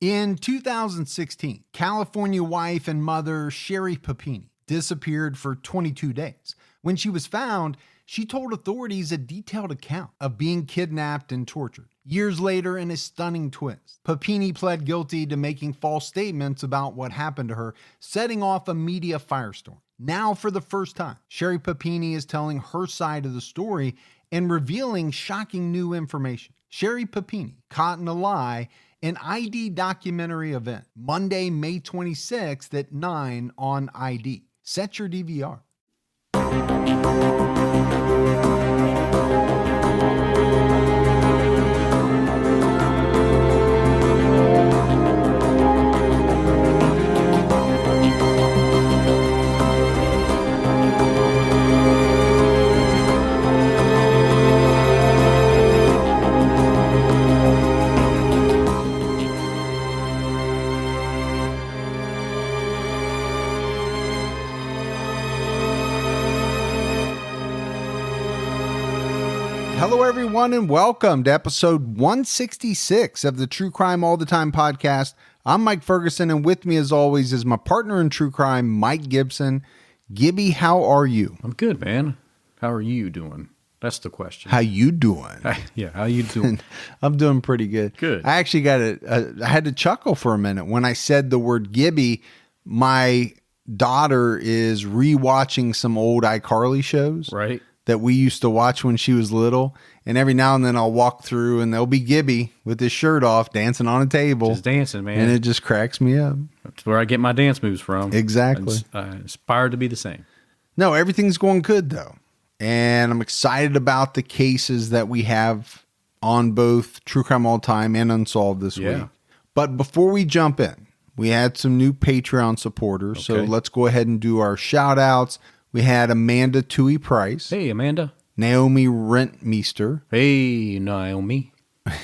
In 2016, California wife and mother Sherry Papini disappeared for 22 days. When she was found, she told authorities a detailed account of being kidnapped and tortured. Years later, in a stunning twist, Papini pled guilty to making false statements about what happened to her, setting off a media firestorm. Now, for the first time, Sherry Papini is telling her side of the story and revealing shocking new information. Sherry Papini, Caught in a Lie, an ID documentary event, Monday, May 26th at 9 on ID. Set your DVR. Hello, everyone, and welcome to episode 166 of the True Crime All the Time podcast. I'm Mike Ferguson, and with me, as always, is my partner in true crime, Mike Gibson. Gibby, how are you? I'm good, man. How are you doing? That's the question. How you doing? How you doing? I'm doing pretty good. Good. I actually I had to chuckle for a minute when I said the word Gibby. My daughter is rewatching some old iCarly shows. Right. That we used to watch when she was little. And every now and then I'll walk through and there'll be Gibby with his shirt off dancing on a table. Just dancing, man. And it just cracks me up. That's where I get my dance moves from. Exactly. I aspire to be the same. No, everything's going good though. And I'm excited about the cases that we have on both True Crime All Time and Unsolved this week. But before we jump in, we had some new Patreon supporters. Okay. So let's go ahead and do our shout outs. We had Amanda Tui Price. Hey, Amanda. Naomi Rentmeester. Hey, Naomi.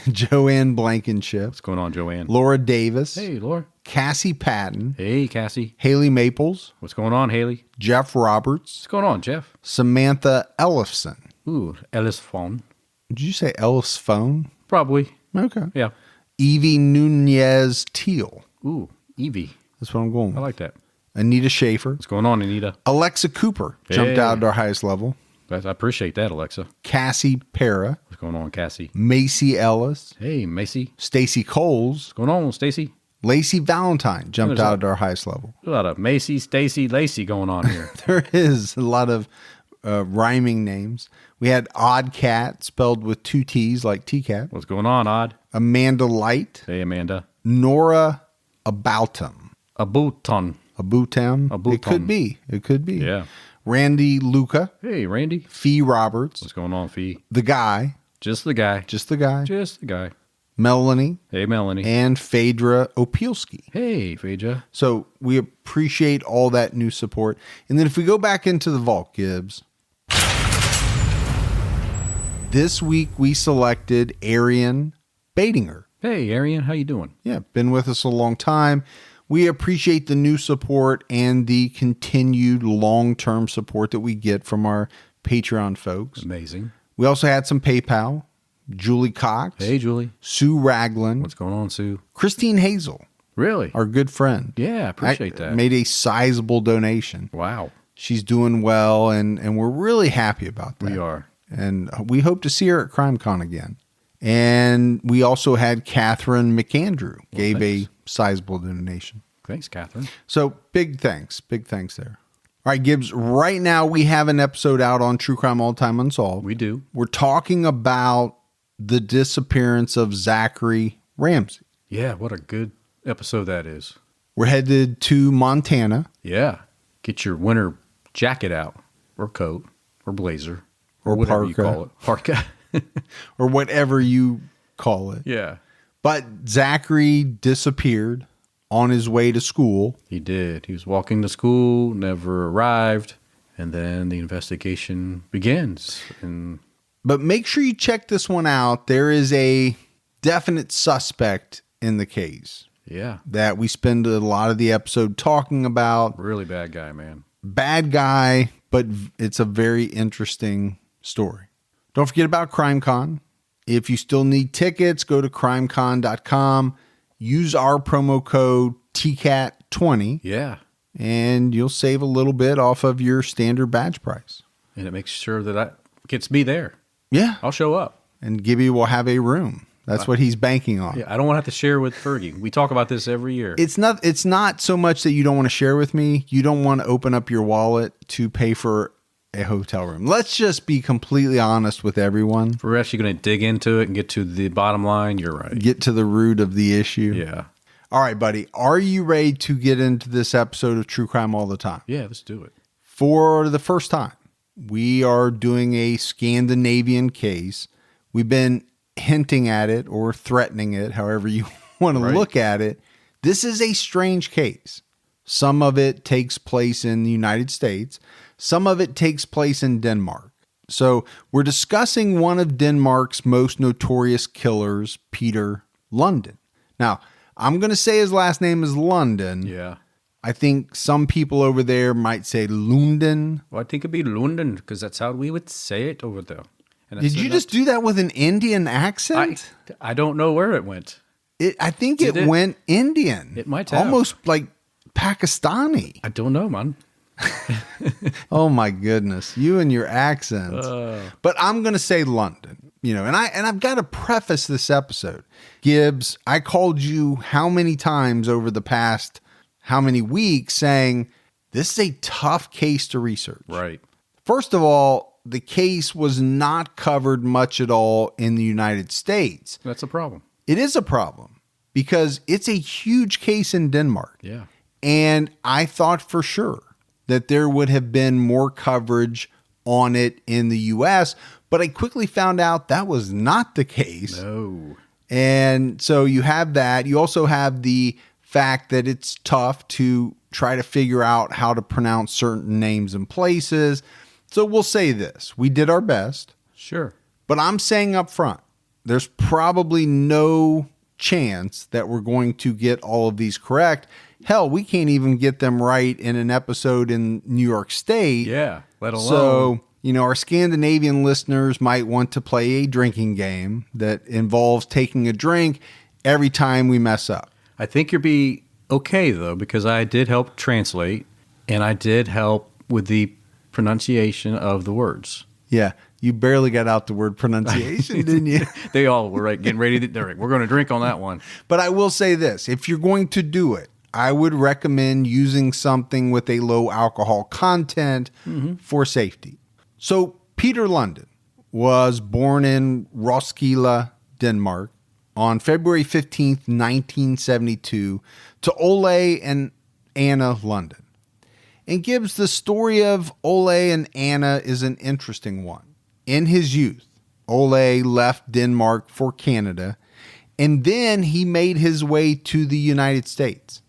Joanne Blankenship. What's going on, Joanne? Laura Davis. Hey, Laura. Cassie Patton. Hey, Cassie. Haley Maples. What's going on, Haley? Jeff Roberts. What's going on, Jeff? Samantha Ellison. Ooh, Ellis phone. Did you say Ellis phone? Probably. Okay. Yeah. Evie Nunez Teal. Ooh, Evie. That's what I'm going with. I like that. Anita Schaefer. What's going on, Anita? Alexa Cooper jumped out at our highest level. I appreciate that, Alexa. Cassie Para. What's going on, Cassie? Macy Ellis. Hey, Macy. Stacy Coles. What's going on, Stacy? Lacey Valentine jumped out at our highest level. A lot of Macy, Stacy, Lacey going on here. There is a lot of rhyming names. We had Odd Cat, spelled with two T's like T-Cat. What's going on, Odd? Amanda Light. Hey, Amanda. Nora Aboutum. Abuton. Abutam. Abutum. It could be. It could be. Yeah. Randy Luca. Hey, Randy. Fee Roberts. What's going on, Fee? The Guy. Just the guy. Just the Guy. Just the guy. Melanie. Hey, Melanie. And Phaedra Opielski. Hey, Phaedra. So we appreciate all that new support. And then if we go back into the vault, Gibbs, this week we selected Arian Badinger. Hey, Arian. How you doing? Yeah, been with us a long time. We appreciate the new support and the continued long-term support that we get from our Patreon folks. Amazing. We also had some PayPal. Julie Cox. Hey, Julie. Sue Ragland. What's going on, Sue? Christine Hazel. Really? Our good friend. Yeah, appreciate that. Made a sizable donation. Wow. She's doing well, and we're really happy about that. We are. And we hope to see her at CrimeCon again. And we also had Catherine McAndrew, gave a sizable donation. Thanks, Catherine. So big thanks. Big thanks there. All right, Gibbs, right now we have an episode out on True Crime All Time Unsolved. We do. We're talking about the disappearance of Zachary Ramsey. Yeah, what a good episode that is. We're headed to Montana. Yeah. Get your winter jacket out, or coat, or blazer, or whatever parka. you call it. Parka. Or whatever you call it. Yeah. But Zachary disappeared on his way to school. He did. He was walking to school, never arrived, and then the investigation begins. But make sure you check this one out. There is a definite suspect in the case. Yeah. That we spend a lot of the episode talking about. Really bad guy, man. Bad guy, but it's a very interesting story. Don't forget about CrimeCon. If you still need tickets, go to crimecon.com use our promo code TCAT20 Yeah. and you'll save a little bit off of your standard badge price. And it makes sure that gets me there. Yeah. I'll show up. And Gibby will have a room. That's what he's banking on. Yeah, I don't want to have to share with Fergie. We talk about this every year. It's not so much that you don't want to share with me. You don't want to open up your wallet to pay for a hotel room. Let's just be completely honest with everyone. If we're actually going to dig into it and get to the bottom line, you're right. Get to the root of the issue. Yeah. All right, buddy. Are you ready to get into this episode of True Crime All the Time? Yeah, let's do it. For the first time, we are doing a Scandinavian case. We've been hinting at it or threatening it, however you want to look at it. This is a strange case. Some of it takes place in the United States. Some of it takes place in Denmark. So we're discussing one of Denmark's most notorious killers, Peter Lundin. Now, I'm going to say his last name is Lundin. Yeah. I think some people over there might say Lundin. Well, I think it'd be Lundin because that's how we would say it over there. And Did you just do that with an Indian accent? I don't know where it went. I think it went Indian. It might have. Almost like Pakistani. I don't know, man. Oh my goodness. You and your accents. But I'm going to say London, and I've got to preface this episode. Gibbs, I called you how many times over the past how many weeks saying this is a tough case to research. Right. First of all, the case was not covered much at all in the United States. That's a problem. It is a problem because it's a huge case in Denmark. Yeah. And I thought for sure that there would have been more coverage on it in the U.S., but I quickly found out that was not the case. No. And so you have that. You also have the fact that it's tough to try to figure out how to pronounce certain names and places. So we'll say this. We did our best. Sure. But I'm saying up front, there's probably no chance that we're going to get all of these correct. Hell, we can't even get them right in an episode in New York State. Yeah, let alone. So, our Scandinavian listeners might want to play a drinking game that involves taking a drink every time we mess up. I think you'll be okay, though, because I did help translate, and I did help with the pronunciation of the words. Yeah, you barely got out the word pronunciation, didn't you? They all were getting ready. We're going to drink on that one. But I will say this. If you're going to do it, I would recommend using something with a low alcohol content for safety. So Peter Lundin was born in Roskilde, Denmark on February 15th, 1972 to Ole and Anna Lundin. And Gibbs, the story of Ole and Anna is an interesting one. In his youth, Ole left Denmark for Canada, and then he made his way to the United States,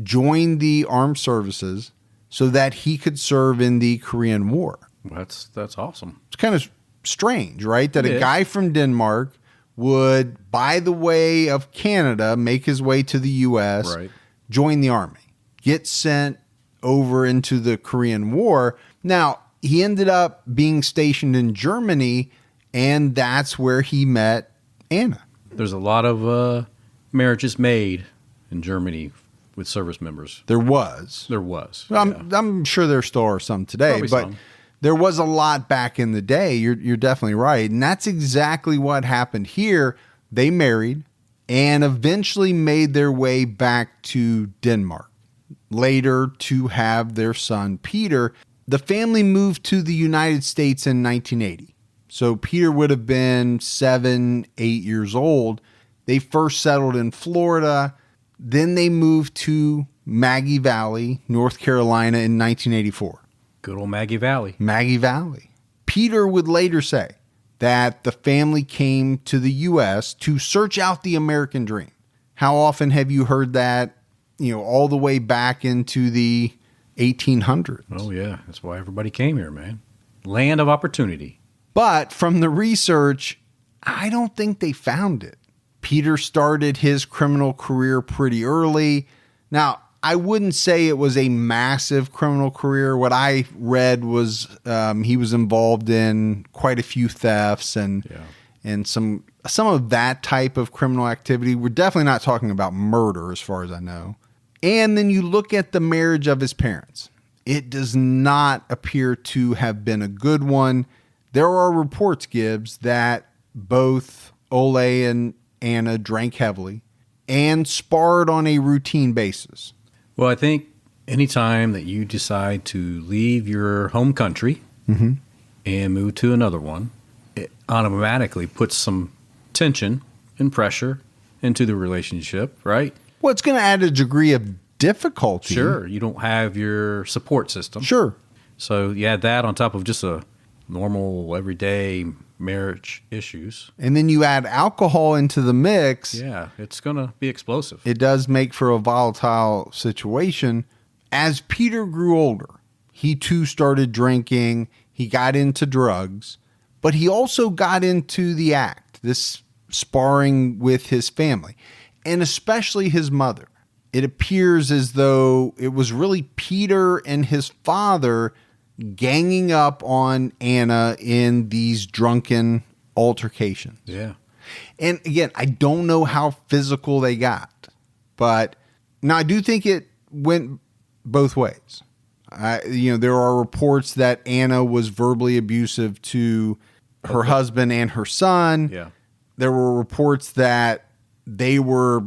joined the armed services so that he could serve in the Korean War. That's awesome. It's kind of strange, right? That It a is. guy from Denmark would, by the way of Canada, make his way to the U.S., Right. join the army, get sent over into the Korean War. Now, he ended up being stationed in Germany, and that's where he met Anna. There's a lot of marriages made in Germany with service members. There was. There was. I'm sure there still are some today, Probably but some. there was a lot back in the day. You're definitely right. And that's exactly what happened here. They married and eventually made their way back to Denmark, later to have their son, Peter. The family moved to the United States in 1980. So Peter would have been 7, 8 years old. They first settled in Florida. Then they moved to Maggie Valley, North Carolina in 1984. Good old Maggie Valley. Maggie Valley. Peter would later say that the family came to the U.S. to search out the American dream. How often have you heard that, all the way back into the 1800s? Oh, yeah. That's why everybody came here, man. Land of opportunity. But from the research, I don't think they found it. Peter started his criminal career pretty early. Now, I wouldn't say it was a massive criminal career. What I read was he was involved in quite a few thefts and some some of that type of criminal activity. We're definitely not talking about murder as far as I know. And then you look at the marriage of his parents. It does not appear to have been a good one. There are reports, Gibbs, that both Ole and Anna drank heavily and sparred on a routine basis. Well, I think anytime that you decide to leave your home country and move to another one, it automatically puts some tension and pressure into the relationship, right? Well, it's going to add a degree of difficulty. Sure. You don't have your support system. Sure. So you add that on top of just a normal, everyday marriage issues. And then you add alcohol into the mix. Yeah, it's going to be explosive. It does make for a volatile situation. As Peter grew older, he too started drinking. He got into drugs, but he also got into the act, this sparring with his family, and especially his mother. It appears as though it was really Peter and his father ganging up on Anna in these drunken altercations. Yeah. And again, I don't know how physical they got, but now I do think it went both ways. There are reports that Anna was verbally abusive to her husband and her son. Yeah. There were reports that they were,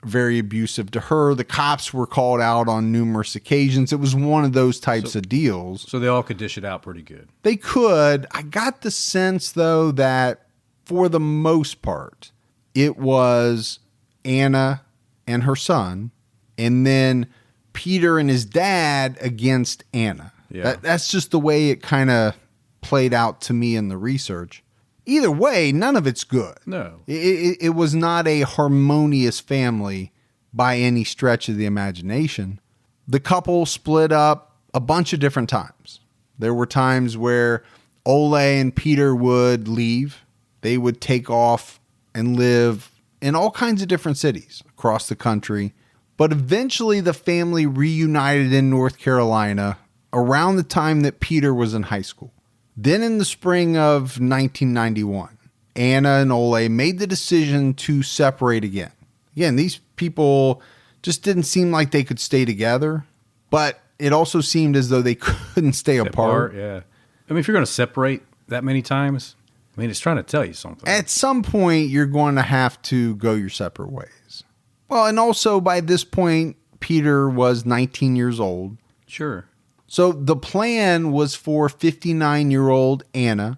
very abusive to her. The cops were called out on numerous occasions. It was one of those types of deals. So they all could dish it out pretty good. They could. I got the sense, though, that for the most part, it was Anna and her son, and then Peter and his dad against Anna. Yeah. That's just the way it kind of played out to me in the research. Either way, none of it's good. No. It was not a harmonious family by any stretch of the imagination. The couple split up a bunch of different times. There were times where Ole and Peter would leave. They would take off and live in all kinds of different cities across the country. But eventually the family reunited in North Carolina around the time that Peter was in high school. Then in the spring of 1991, Anna and Ole made the decision to separate again. Again, these people just didn't seem like they could stay together, but it also seemed as though they couldn't stay apart. Yeah. I mean, if you're going to separate that many times, it's trying to tell you something. At some point, you're going to have to go your separate ways. Well, and also by this point, Peter was 19 years old. Sure. So the plan was for 59-year-old Anna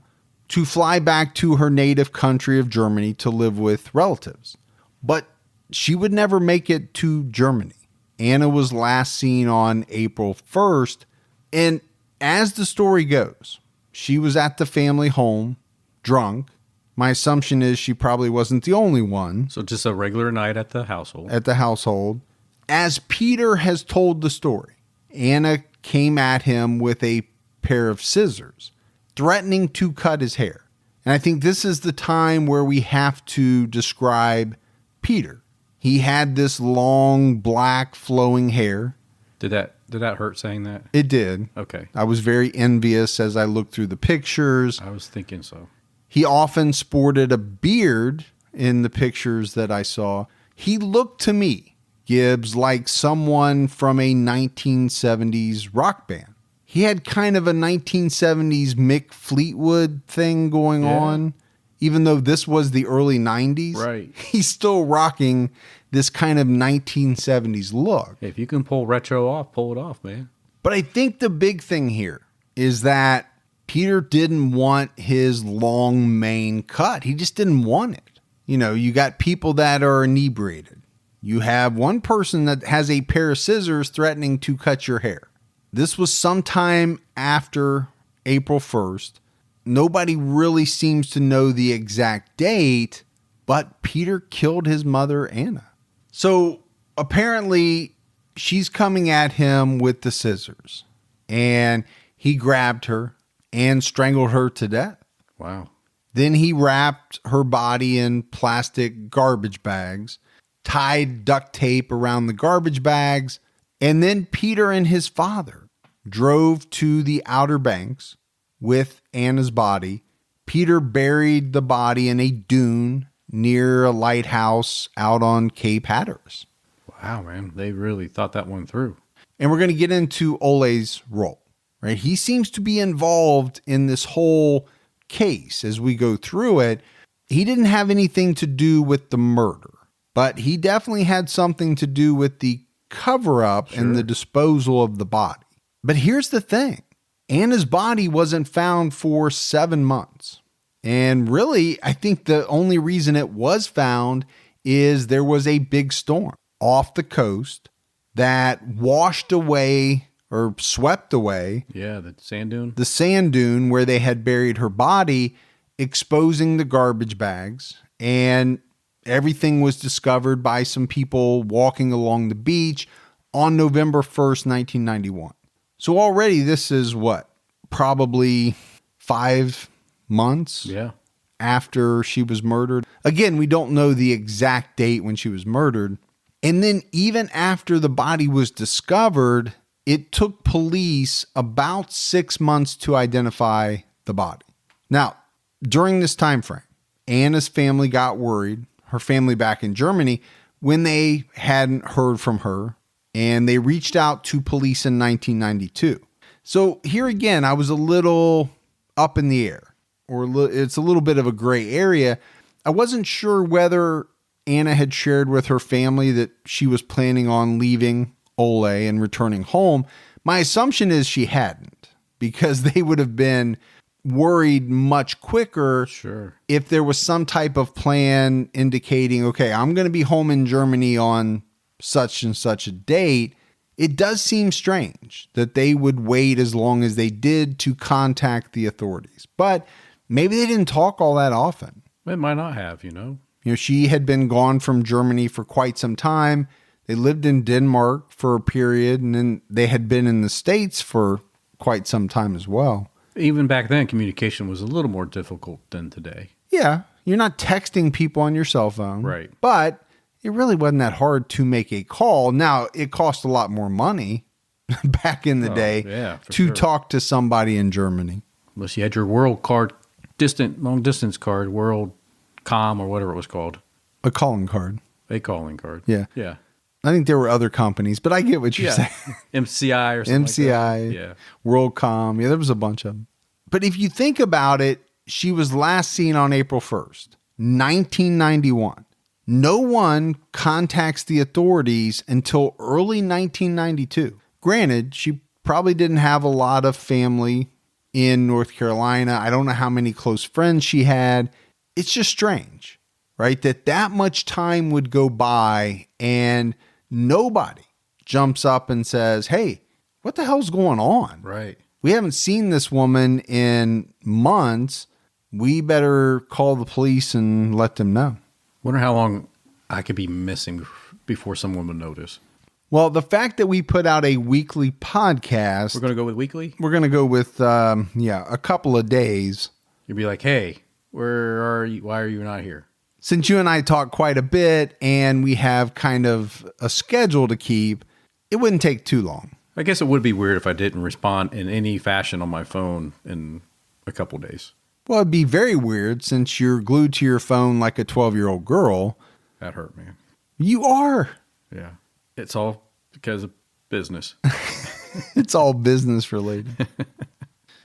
to fly back to her native country of Germany to live with relatives. But she would never make it to Germany. Anna was last seen on April 1st. And as the story goes, she was at the family home, drunk. My assumption is she probably wasn't the only one. So just a regular night at the household. As Peter has told the story, Anna came at him with a pair of scissors, threatening to cut his hair. And I think this is the time where we have to describe Peter. He had this long, black, flowing hair. Did that hurt saying that? It did. Okay. I was very envious as I looked through the pictures. I was thinking so. He often sported a beard in the pictures that I saw. He looked to me, Gibbs, like someone from a 1970s rock band. He had kind of a 1970s Mick Fleetwood thing going on. Even though this was the early 90s, right? He's still rocking this kind of 1970s look. If you can pull retro off, pull it off, man. But I think the big thing here is that Peter didn't want his long mane cut. He just didn't want it. You got people that are inebriated. You have one person that has a pair of scissors threatening to cut your hair. This was sometime after April 1st. Nobody really seems to know the exact date, but Peter killed his mother, Anna. So apparently she's coming at him with the scissors, and he grabbed her and strangled her to death. Wow. Then he wrapped her body in plastic garbage bags, tied duct tape around the garbage bags, and then Peter and his father drove to the Outer Banks with Anna's body, Peter buried the body in a dune near a lighthouse out on Cape Hatteras. Wow, man. They really thought that one through. And we're going to get into Ole's role, right? He seems to be involved in this whole case as we go through it. He didn't have anything to do with the murder, but he definitely had something to do with the cover-up and the disposal of the body. But here's the thing. Anna's body wasn't found for 7 months. And really, I think the only reason it was found is there was a big storm off the coast that washed away or swept away. Yeah, the sand dune. The sand dune where they had buried her body, exposing the garbage bags. And everything was discovered by some people walking along the beach on November 1st, 1991. So already this is what? Probably 5 months after she was murdered. Again, we don't know the exact date when she was murdered. And then even after the body was discovered, it took police about 6 months to identify the body. Now, during this time frame, Anna's family got worried, her family back in Germany, when they hadn't heard from her, and they reached out to police in 1992. So here again, I was a little up in the air, or it's a little bit of a gray area. I wasn't sure whether Anna had shared with her family that she was planning on leaving Ole and returning home. My assumption is she hadn't, because they would have been worried much quicker if there was some type of plan indicating, okay, I'm going to be home in Germany on such and such a date. It does seem strange that they would wait as long as they did to contact the authorities, but maybe they didn't talk all that often. It might not have, you know. She had been gone from Germany for quite some time. They lived in Denmark for a period, and then they had been in the States for quite some time as well. Even back then, communication was a little more difficult than today. Yeah, you're not texting people on your cell phone. Right. But it really wasn't that hard to make a call. Now, it cost a lot more money back in the day to talk to somebody in Germany. Unless you had your world card, long distance card, world com or whatever it was called. A calling card. A calling card. Yeah. Yeah. I think there were other companies, but I get what you're saying. MCI or something MCI, like that. WorldCom. Yeah, there was a bunch of them. But if you think about it, she was last seen on April 1st, 1991. No one contacts the authorities until early 1992. Granted, she probably didn't have a lot of family in North Carolina. I don't know how many close friends she had. It's just strange, right? That much time would go by and nobody jumps up and says, hey, what the hell's going on? Right. We haven't seen this woman in months. We better call the police and let them know. Wonder how long I could be missing before someone would notice. Well, the fact that we put out a weekly podcast. We're going to go with weekly? We're going to go with, a couple of days. You'd be like, hey, where are you? Why are you not here? Since you and I talk quite a bit and we have kind of a schedule to keep, it wouldn't take too long. I guess it would be weird if I didn't respond in any fashion on my phone in a couple days. Well, it'd be very weird since you're glued to your phone like a 12-year-old girl. That hurt, man. You are. Yeah. It's all because of business. It's all business related.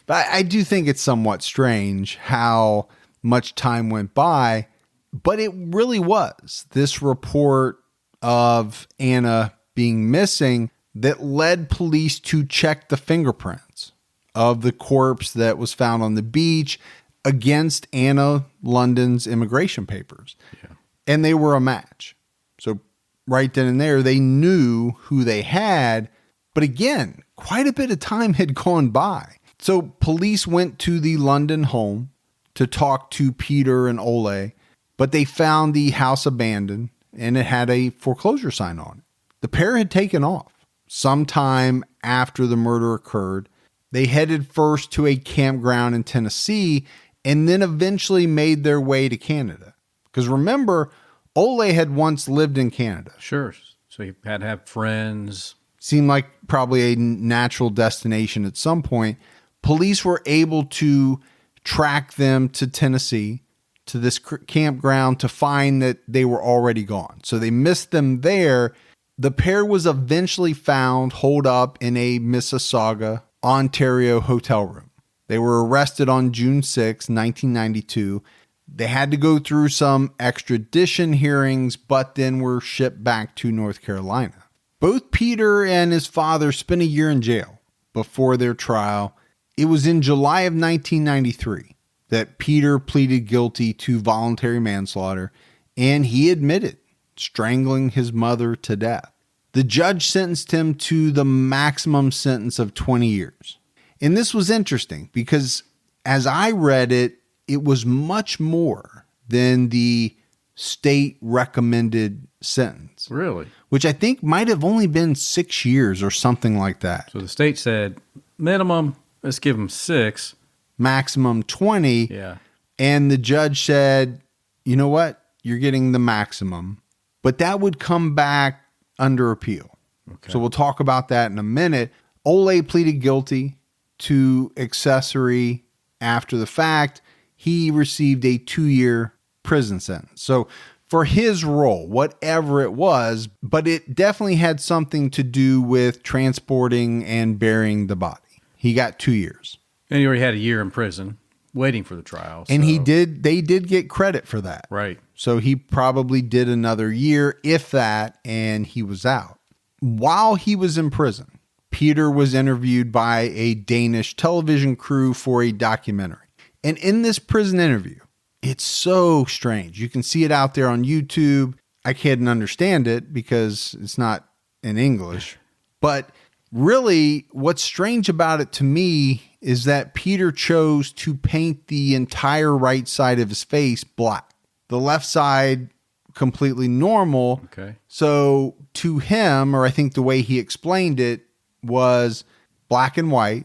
But I do think it's somewhat strange how much time went by, but it really was this report of Anna being missing that led police to check the fingerprints of the corpse that was found on the beach against Anna Lundin's immigration papers. Yeah. And they were a match. So right then and there, they knew who they had. But again, quite a bit of time had gone by. So police went to the Lundin home to talk to Peter and Ole, but they found the house abandoned and it had a foreclosure sign on it. The pair had taken off. Sometime after the murder occurred, they headed first to a campground in Tennessee and then eventually made their way to Canada. Because remember, Ole had once lived in Canada. Sure. So he had to have friends. Seemed like probably a natural destination at some point. Police were able to track them to Tennessee, to this campground, to find that they were already gone. So they missed them there. The pair was eventually found holed up in a Mississauga, Ontario hotel room. They were arrested on June 6, 1992. They had to go through some extradition hearings, but then were shipped back to North Carolina. Both Peter and his father spent a year in jail before their trial. It was in July of 1993 that Peter pleaded guilty to voluntary manslaughter, and he admitted strangling his mother to death. The judge sentenced him to the maximum sentence of 20 years. And this was interesting because as I read it, it was much more than the state recommended sentence. Really? Which I think might have only been 6 years or something like that. So the state said, minimum, let's give him 6. Maximum 20. Yeah. And the judge said, you know what? You're getting the maximum. But that would come back under appeal. Okay. So we'll talk about that in a minute. Ole pleaded guilty to accessory after the fact. He received a 2-year prison sentence. So for his role, whatever it was, but it definitely had something to do with transporting and burying the body. He got 2 years. And he already had a year in prison waiting for the trial. And they did get credit for that. Right. So he probably did another year, if that, and he was out. While he was in prison, Peter was interviewed by a Danish television crew for a documentary. And in this prison interview, it's so strange. You can see it out there on YouTube. I can't understand it because it's not in English. But really, what's strange about it to me is that Peter chose to paint the entire right side of his face black. The left side completely normal. Okay. So to him, or I think the way he explained it, was black and white,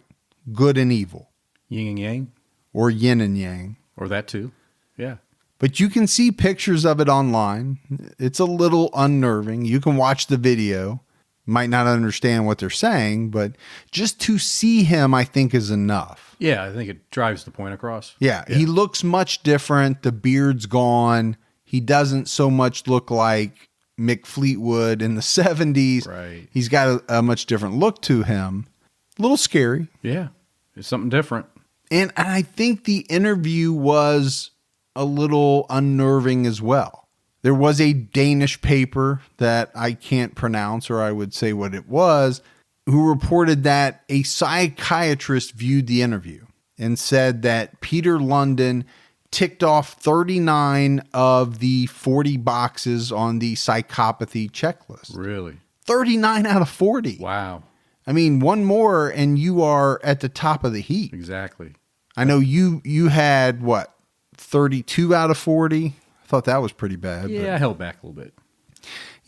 good and evil. Yin and yang. Or yin and yang. Or that too. Yeah. But you can see pictures of it online. It's a little unnerving. You can watch the video. Might not understand what they're saying, but just to see him, I think, is enough. Yeah, I think it drives the point across. Yeah, he looks much different. The beard's gone. He doesn't so much look like Mick Fleetwood in the 70s. Right. He's got a much different look to him. A little scary. Yeah, it's something different. And I think the interview was a little unnerving as well. There was a Danish paper that I can't pronounce, or I would say what it was, who reported that a psychiatrist viewed the interview and said that Peter Lundin ticked off 39 of the 40 boxes on the psychopathy checklist. Really? 39 out of 40. Wow. I mean, one more and you are at the top of the heap. Exactly. I know you had, what, 32 out of 40? I thought that was pretty bad. Yeah, but I held back a little bit.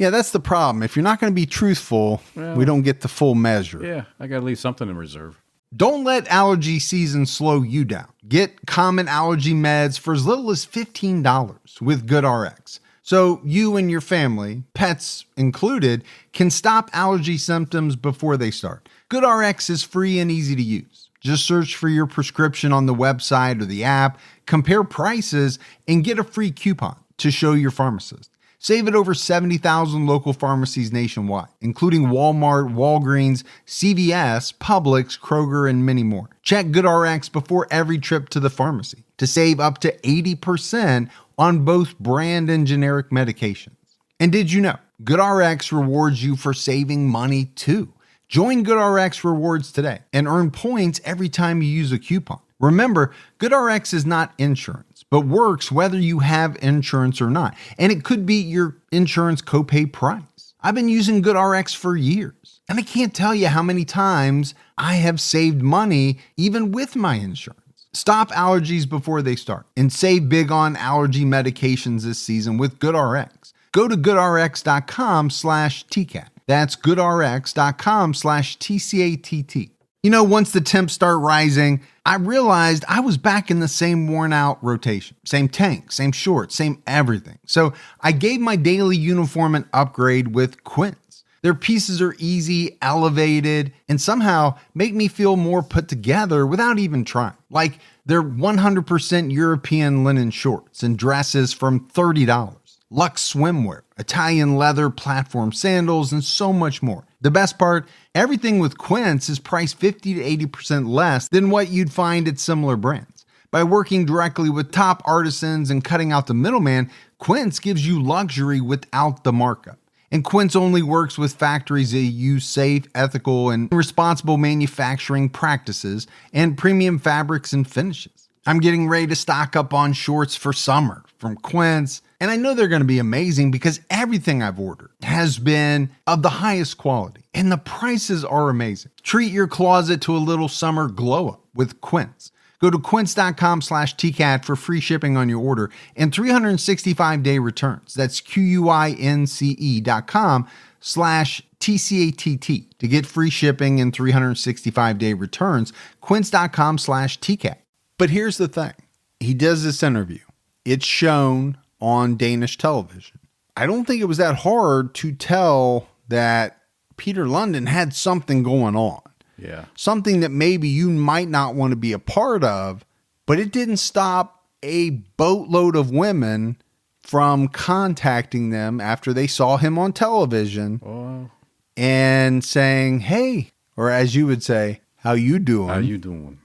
yeah, that's the problem. If you're not going to be truthful, we don't get the full measure. Yeah, I got to leave something in reserve. Don't let allergy season slow you down. Get common allergy meds for as little as $15 with GoodRx. So you and your family, pets included, can stop allergy symptoms before they start. GoodRx is free and easy to use. Just search for your prescription on the website or the app, compare prices, and get a free coupon to show your pharmacist. Save at over 70,000 local pharmacies nationwide, including Walmart, Walgreens, CVS, Publix, Kroger, and many more. Check GoodRx before every trip to the pharmacy to save up to 80% on both brand and generic medications. And did you know, GoodRx rewards you for saving money too. Join GoodRx Rewards today and earn points every time you use a coupon. Remember, GoodRx is not insurance, but works whether you have insurance or not. And it could be your insurance copay price. I've been using GoodRx for years, and I can't tell you how many times I have saved money even with my insurance. Stop allergies before they start and save big on allergy medications this season with GoodRx. Go to goodrx.com/TCAT. That's goodrx.com/TCATT. You know, once the temps start rising, I realized I was back in the same worn out rotation. Same tank, same shorts, same everything. So I gave my daily uniform an upgrade with Quince. Their pieces are easy, elevated, and somehow make me feel more put together without even trying. Like they're 100% European linen shorts and dresses from $30. Luxe swimwear, Italian leather platform sandals, and so much more. The best part, everything with Quince is priced 50 to 80% less than what you'd find at similar brands. By working directly with top artisans and cutting out the middleman, Quince gives you luxury without the markup. And Quince only works with factories that use safe, ethical, and responsible manufacturing practices and premium fabrics and finishes. I'm getting ready to stock up on shorts for summer from Quince, and I know they're going to be amazing because everything I've ordered has been of the highest quality, and the prices are amazing. Treat your closet to a little summer glow up with Quince. Go to quince.com/TCAT for free shipping on your order and 365-day returns. That's QUINCE.com/TCATT to get free shipping and 365-day returns. Quince.com/TCAT. But here's the thing. He does this interview. It's shown on Danish television. I don't think it was that hard to tell that Peter Lundin had something going on. Yeah. Something that maybe you might not want to be a part of, but it didn't stop a boatload of women from contacting them after they saw him on television and saying, hey, or as you would say, how you doing? How you doing?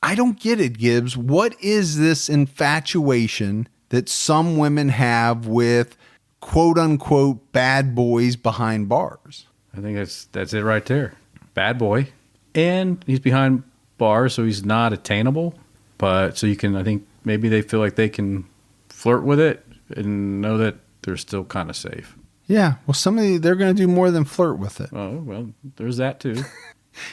I don't get it, Gibbs. What is this infatuation that some women have with quote unquote bad boys behind bars? I think that's it right there. Bad boy. And he's behind bars, so he's not attainable. But so you can, I think maybe they feel like they can flirt with it and know that they're still kind of safe. Yeah. Well, they're going to do more than flirt with it. Oh, well, there's that too.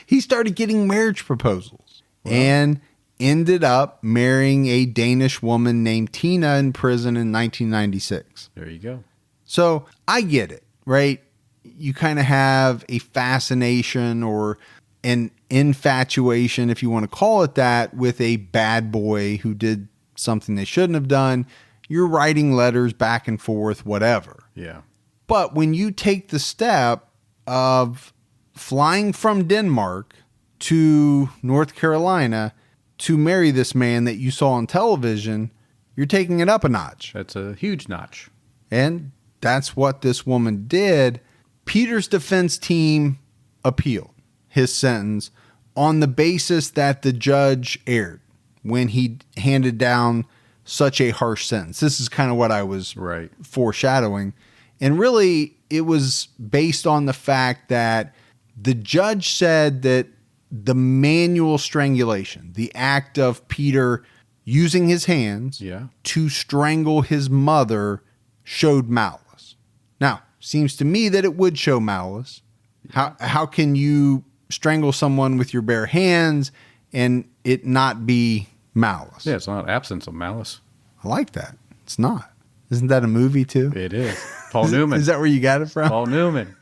He started getting marriage proposals and ended up marrying a Danish woman named Tina in prison in 1996. There you go. So I get it, right? You kind of have a fascination or an infatuation, if you want to call it that, with a bad boy who did something they shouldn't have done. You're writing letters back and forth, whatever. Yeah. But when you take the step of flying from Denmark to North Carolina to marry this man that you saw on television, you're taking it up a notch. That's a huge notch. And that's what this woman did. Peter's defense team appealed his sentence on the basis that the judge erred when he handed down such a harsh sentence. This is kind of what I was foreshadowing. And really, it was based on the fact that the judge said that the manual strangulation, the act of Peter using his hands to strangle his mother, showed malice. Now, seems to me that it would show malice. How can you strangle someone with your bare hands and it not be malice? Yeah, it's not absence of malice. I like that. It's not. Isn't that a movie too? It is. Paul Newman. Is that where you got it from? Paul Newman.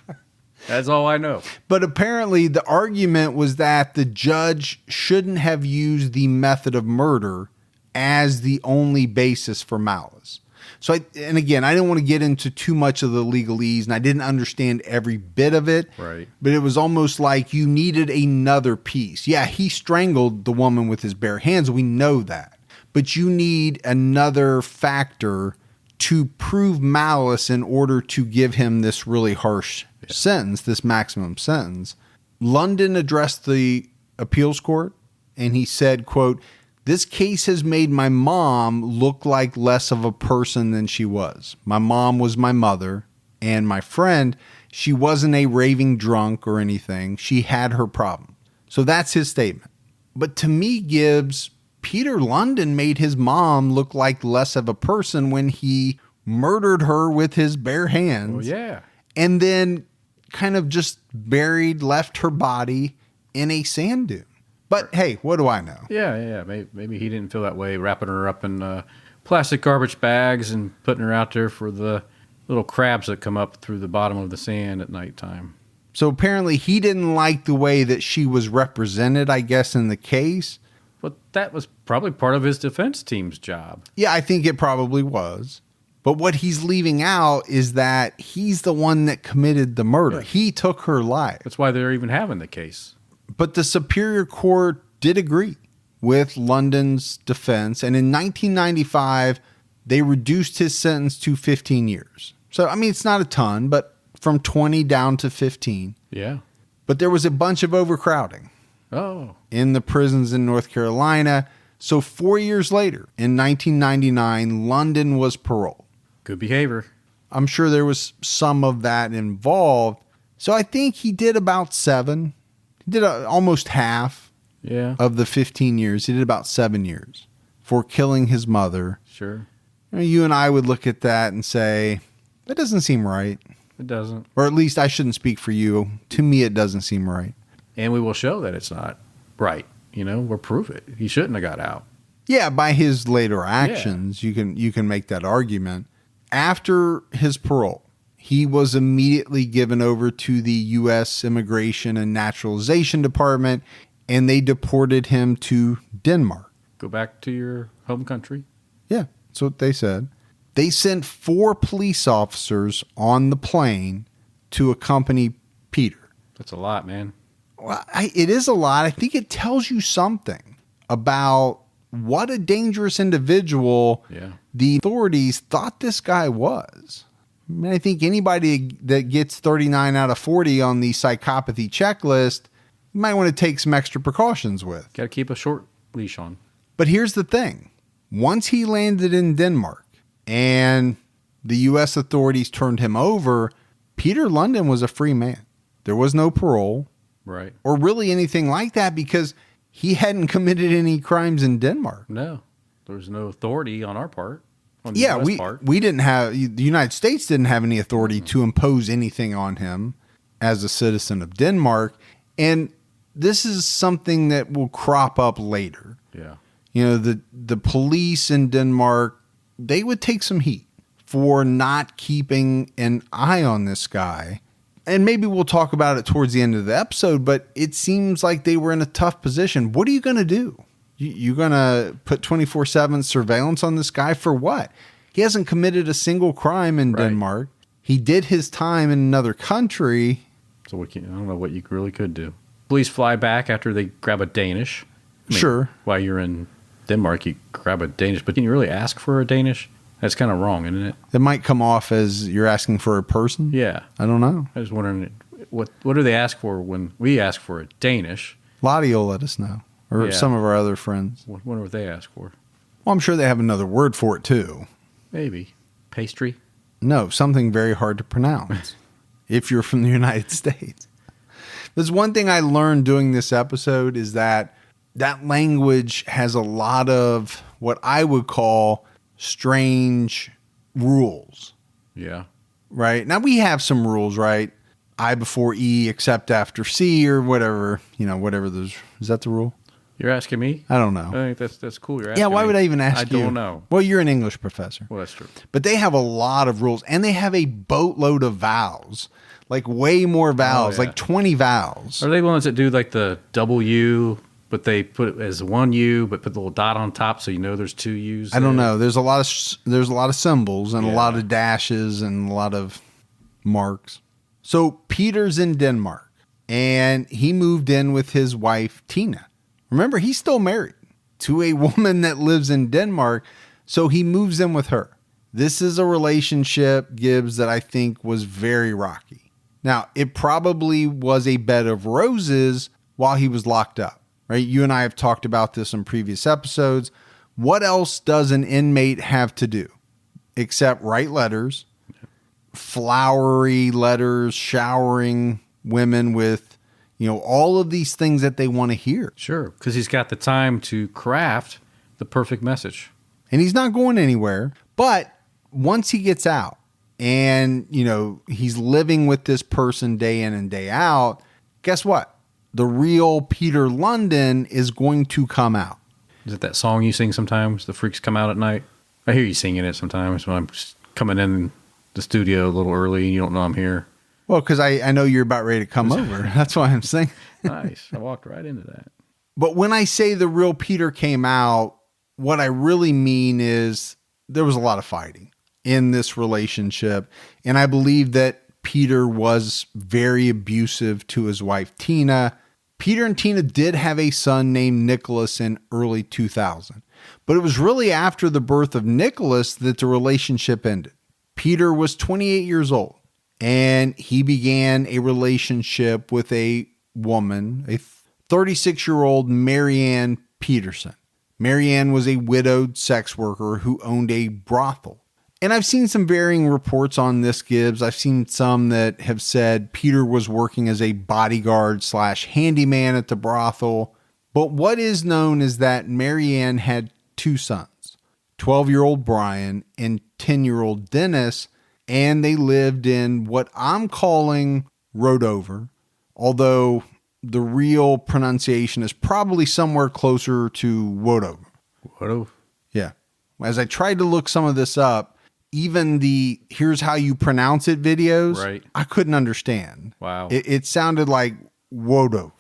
That's all I know. But apparently the argument was that the judge shouldn't have used the method of murder as the only basis for malice. So, and again, I didn't want to get into too much of the legalese, and I didn't understand every bit of it. Right. But it was almost like you needed another piece. Yeah, he strangled the woman with his bare hands. We know that. But you need another factor to prove malice in order to give him this really harsh sentence, this maximum sentence. Lundin addressed the appeals court, and he said, quote, "This case has made my mom look like less of a person than she was. My mom was my mother, and my friend, she wasn't a raving drunk or anything. She had her problem." So that's his statement. But to me, Gibbs, Peter Lundin made his mom look like less of a person when he murdered her with his bare hands. Oh, yeah. And then kind of just left her body in a sand dune. But hey, what do I know? Yeah. Maybe he didn't feel that way, wrapping her up in plastic garbage bags and putting her out there for the little crabs that come up through the bottom of the sand at nighttime. So apparently he didn't like the way that she was represented, I guess, in the case. But that was probably part of his defense team's job. Yeah, I think it probably was. But what he's leaving out is that he's the one that committed the murder. Yeah. He took her life. That's why they're even having the case. But the Superior Court did agree with Lundin's defense. And in 1995, they reduced his sentence to 15 years. So, I mean, it's not a ton, but from 20 down to 15. Yeah. But there was a bunch of overcrowding in the prisons in North Carolina. So 4 years later, in 1999, Lundin was paroled. Good behavior. I'm sure there was some of that involved. So I think he did about 7. He did almost half of the 15 years. He did about 7 years for killing his mother. Sure. You and I would look at that and say, that doesn't seem right. It doesn't. Or at least I shouldn't speak for you. To me, it doesn't seem right. And we will show that it's not right. We'll prove it. He shouldn't have got out. Yeah, by his later actions, you can make that argument. After his parole, he was immediately given over to the U.S. Immigration and Naturalization Department, and they deported him to Denmark. Go back to your home country? Yeah, that's what they said. They sent 4 police officers on the plane to accompany Peter. That's a lot, man. Well, it is a lot. I think it tells you something about what a dangerous individual the authorities thought this guy was. I mean, I think anybody that gets 39 out of 40 on the psychopathy checklist, you might want to take some extra precautions with. Got to keep a short leash on. But here's the thing. Once he landed in Denmark and the U.S. authorities turned him over, Peter Lundin was a free man. There was no parole. Right. Or really anything like that because he hadn't committed any crimes in Denmark. No. There was no authority on our part. On the Yeah, US part. we didn't have, the United States didn't have any authority to impose anything on him as a citizen of Denmark. And this is something that will crop up later. Yeah. The police in Denmark, they would take some heat for not keeping an eye on this guy. And maybe we'll talk about it towards the end of the episode, but it seems like they were in a tough position. What are you going to do? You going to put 24/7 surveillance on this guy for what? He hasn't committed a single crime in Denmark. He did his time in another country. So I don't know what you really could do. Police fly back after they grab a Danish. Sure. While you're in Denmark, you grab a Danish, but can you really ask for a Danish? That's kind of wrong, isn't it? It might come off as you're asking for a person. Yeah. I don't know. I was wondering, what do they ask for when we ask for a Danish? Lottie will let us know. Or some of our other friends. I wonder what they ask for. Well, I'm sure they have another word for it, too. Maybe. Pastry? No, something very hard to pronounce if you're from the United States. There's one thing I learned doing this episode is that language has a lot of what I would call strange rules. Yeah. Right? Now, we have some rules, right? I before E, except after C, or whatever. Whatever those. Is that the rule? You're asking me? I don't know. I think that's cool. You're asking Yeah, why would I even ask you? I don't know. Well, you're an English professor. Well, that's true. But they have a lot of rules, and they have a boatload of vowels. Like way more vowels, like 20 vowels. Are they the ones that do like the double U, but they put it as one U, but put the little dot on top so there's 2 U's? I don't know. There's a lot of symbols and a lot of dashes and a lot of marks. So Peter's in Denmark, and he moved in with his wife, Tina. Remember, he's still married to a woman that lives in Denmark, so he moves in with her. This is a relationship, Gibbs, that I think was very rocky. Now, it probably was a bed of roses while he was locked up, right? You and I have talked about this in previous episodes. What else does an inmate have to do except write letters, flowery letters, showering women with, all of these things that they want to hear? Sure, because he's got the time to craft the perfect message. And he's not going anywhere. But once he gets out and, he's living with this person day in and day out, guess what? The real Peter Lundin is going to come out. Is it that song you sing sometimes, The Freaks Come Out at Night? I hear you singing it sometimes when I'm just coming in the studio a little early and you don't know I'm here. Well, because I know you're about ready to come over. That's why I'm saying. Nice. I walked right into that. But when I say the real Peter came out, what I really mean is there was a lot of fighting. in this relationship. And I believe that Peter was very abusive to his wife, Tina. Peter and Tina did have a son named Nicholas in early 2000, but it was really after the birth of Nicholas that the relationship ended. Peter was 28 years old and he began a relationship with a woman, a 36-year-old Marianne Peterson. Marianne was a widowed sex worker who owned a brothel. And I've seen some varying reports on this, Gibbs. I've seen some that have said Peter was working as a bodyguard / handyman at the brothel. But what is known is that Marianne had two sons, 12-year-old Brian and 10-year-old Dennis, and they lived in what I'm calling Rodover, although the real pronunciation is probably somewhere closer to Wodover. Wodover? Yeah. As I tried to look some of this up, even the here's how you pronounce it videos, right, I couldn't understand. Wow. It sounded like Wodover.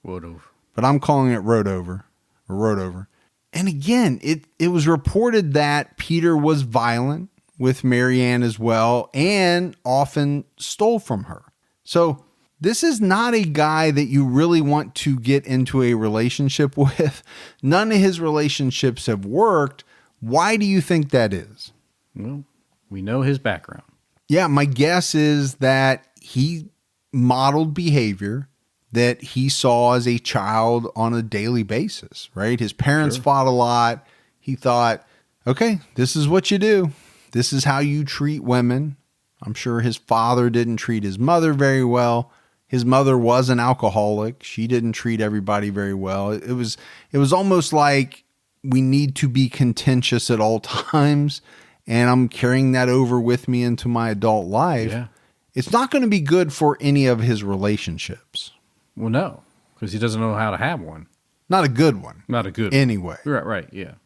Wodover. But I'm calling it Rodover or Rodover. And again, it was reported that Peter was violent with Marianne as well and often stole from her. So this is not a guy that you really want to get into a relationship with. None of his relationships have worked. Why do you think that is? Well, we know his background. Yeah, my guess is that he modeled behavior that he saw as a child on a daily basis, right? His parents fought a lot. He thought, okay, this is what you do. This is how you treat women. I'm sure his father didn't treat his mother very well. His mother was an alcoholic. She didn't treat everybody very well. It was almost like we need to be contentious at all times. And I'm carrying that over with me into my adult life. Yeah. It's not going to be good for any of his relationships. Well, no, because he doesn't know how to have one. Not a good one. Not a good anyway. one. Right, yeah.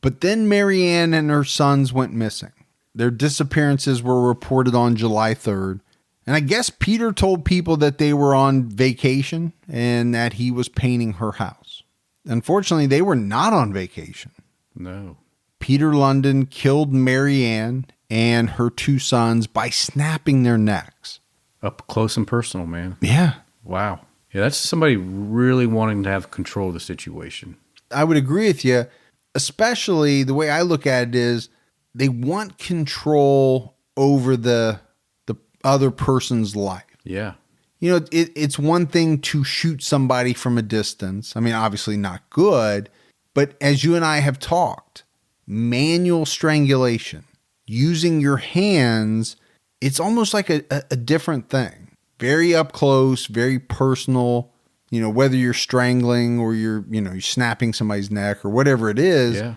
But then Marianne and her sons went missing. Their disappearances were reported on July 3rd. And I guess Peter told people that they were on vacation and that he was painting her house. Unfortunately, they were not on vacation. No. Peter Lundin killed Marianne and her two sons by snapping their necks. Up close and personal, man. Yeah. Wow. Yeah, that's somebody really wanting to have control of the situation. I would agree with you, especially the way I look at it is they want control over the other person's life. Yeah. You know, it's one thing to shoot somebody from a distance. I mean, obviously not good, but as you and I have talked, manual strangulation, using your hands, it's almost like a different thing. Very up close, very personal, you know, whether you're strangling or you're snapping somebody's neck or whatever it is. Yeah.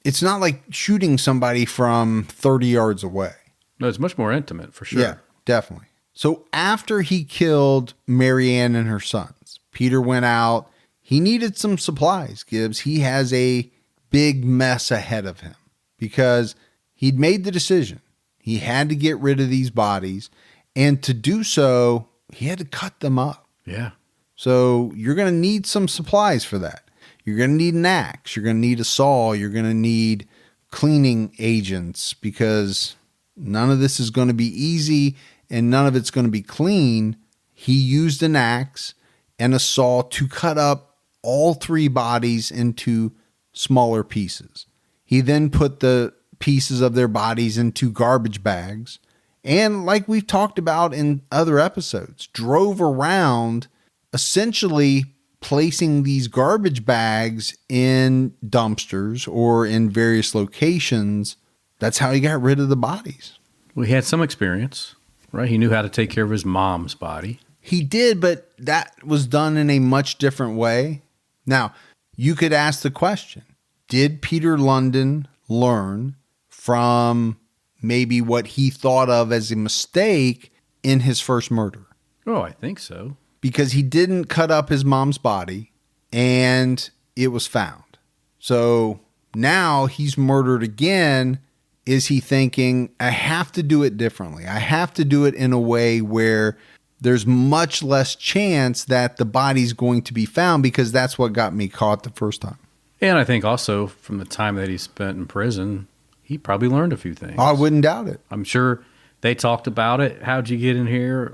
It's not like shooting somebody from 30 yards away. No, it's much more intimate for sure. Yeah, definitely. So after he killed Marianne and her sons, Peter went out. He needed some supplies, Gibbs. He has a big mess ahead of him because he'd made the decision. He had to get rid of these bodies. And to do so, he had to cut them up. Yeah. So you're going to need some supplies for that. You're going to need an axe. You're going to need a saw. You're going to need cleaning agents because none of this is going to be easy and none of it's going to be clean. He used an axe and a saw to cut up all three bodies into smaller pieces. He then put the pieces of their bodies into garbage bags and, like we've talked about in other episodes, drove around essentially placing these garbage bags in dumpsters or in various locations. That's how he got rid of the bodies. Well, he had some experience, right? He knew how to take care of his mom's body. He did, but that was done in a much different way. Now, you could ask the question, did Peter Lundin learn from maybe what he thought of as a mistake in his first murder? Oh, I think so. Because he didn't cut up his mom's body and it was found. So now he's murdered again. Is he thinking, I have to do it differently? I have to do it in a way where there's much less chance that the body's going to be found because that's what got me caught the first time. And I think also from the time that he spent in prison, he probably learned a few things. I wouldn't doubt it. I'm sure they talked about it. How'd you get in here?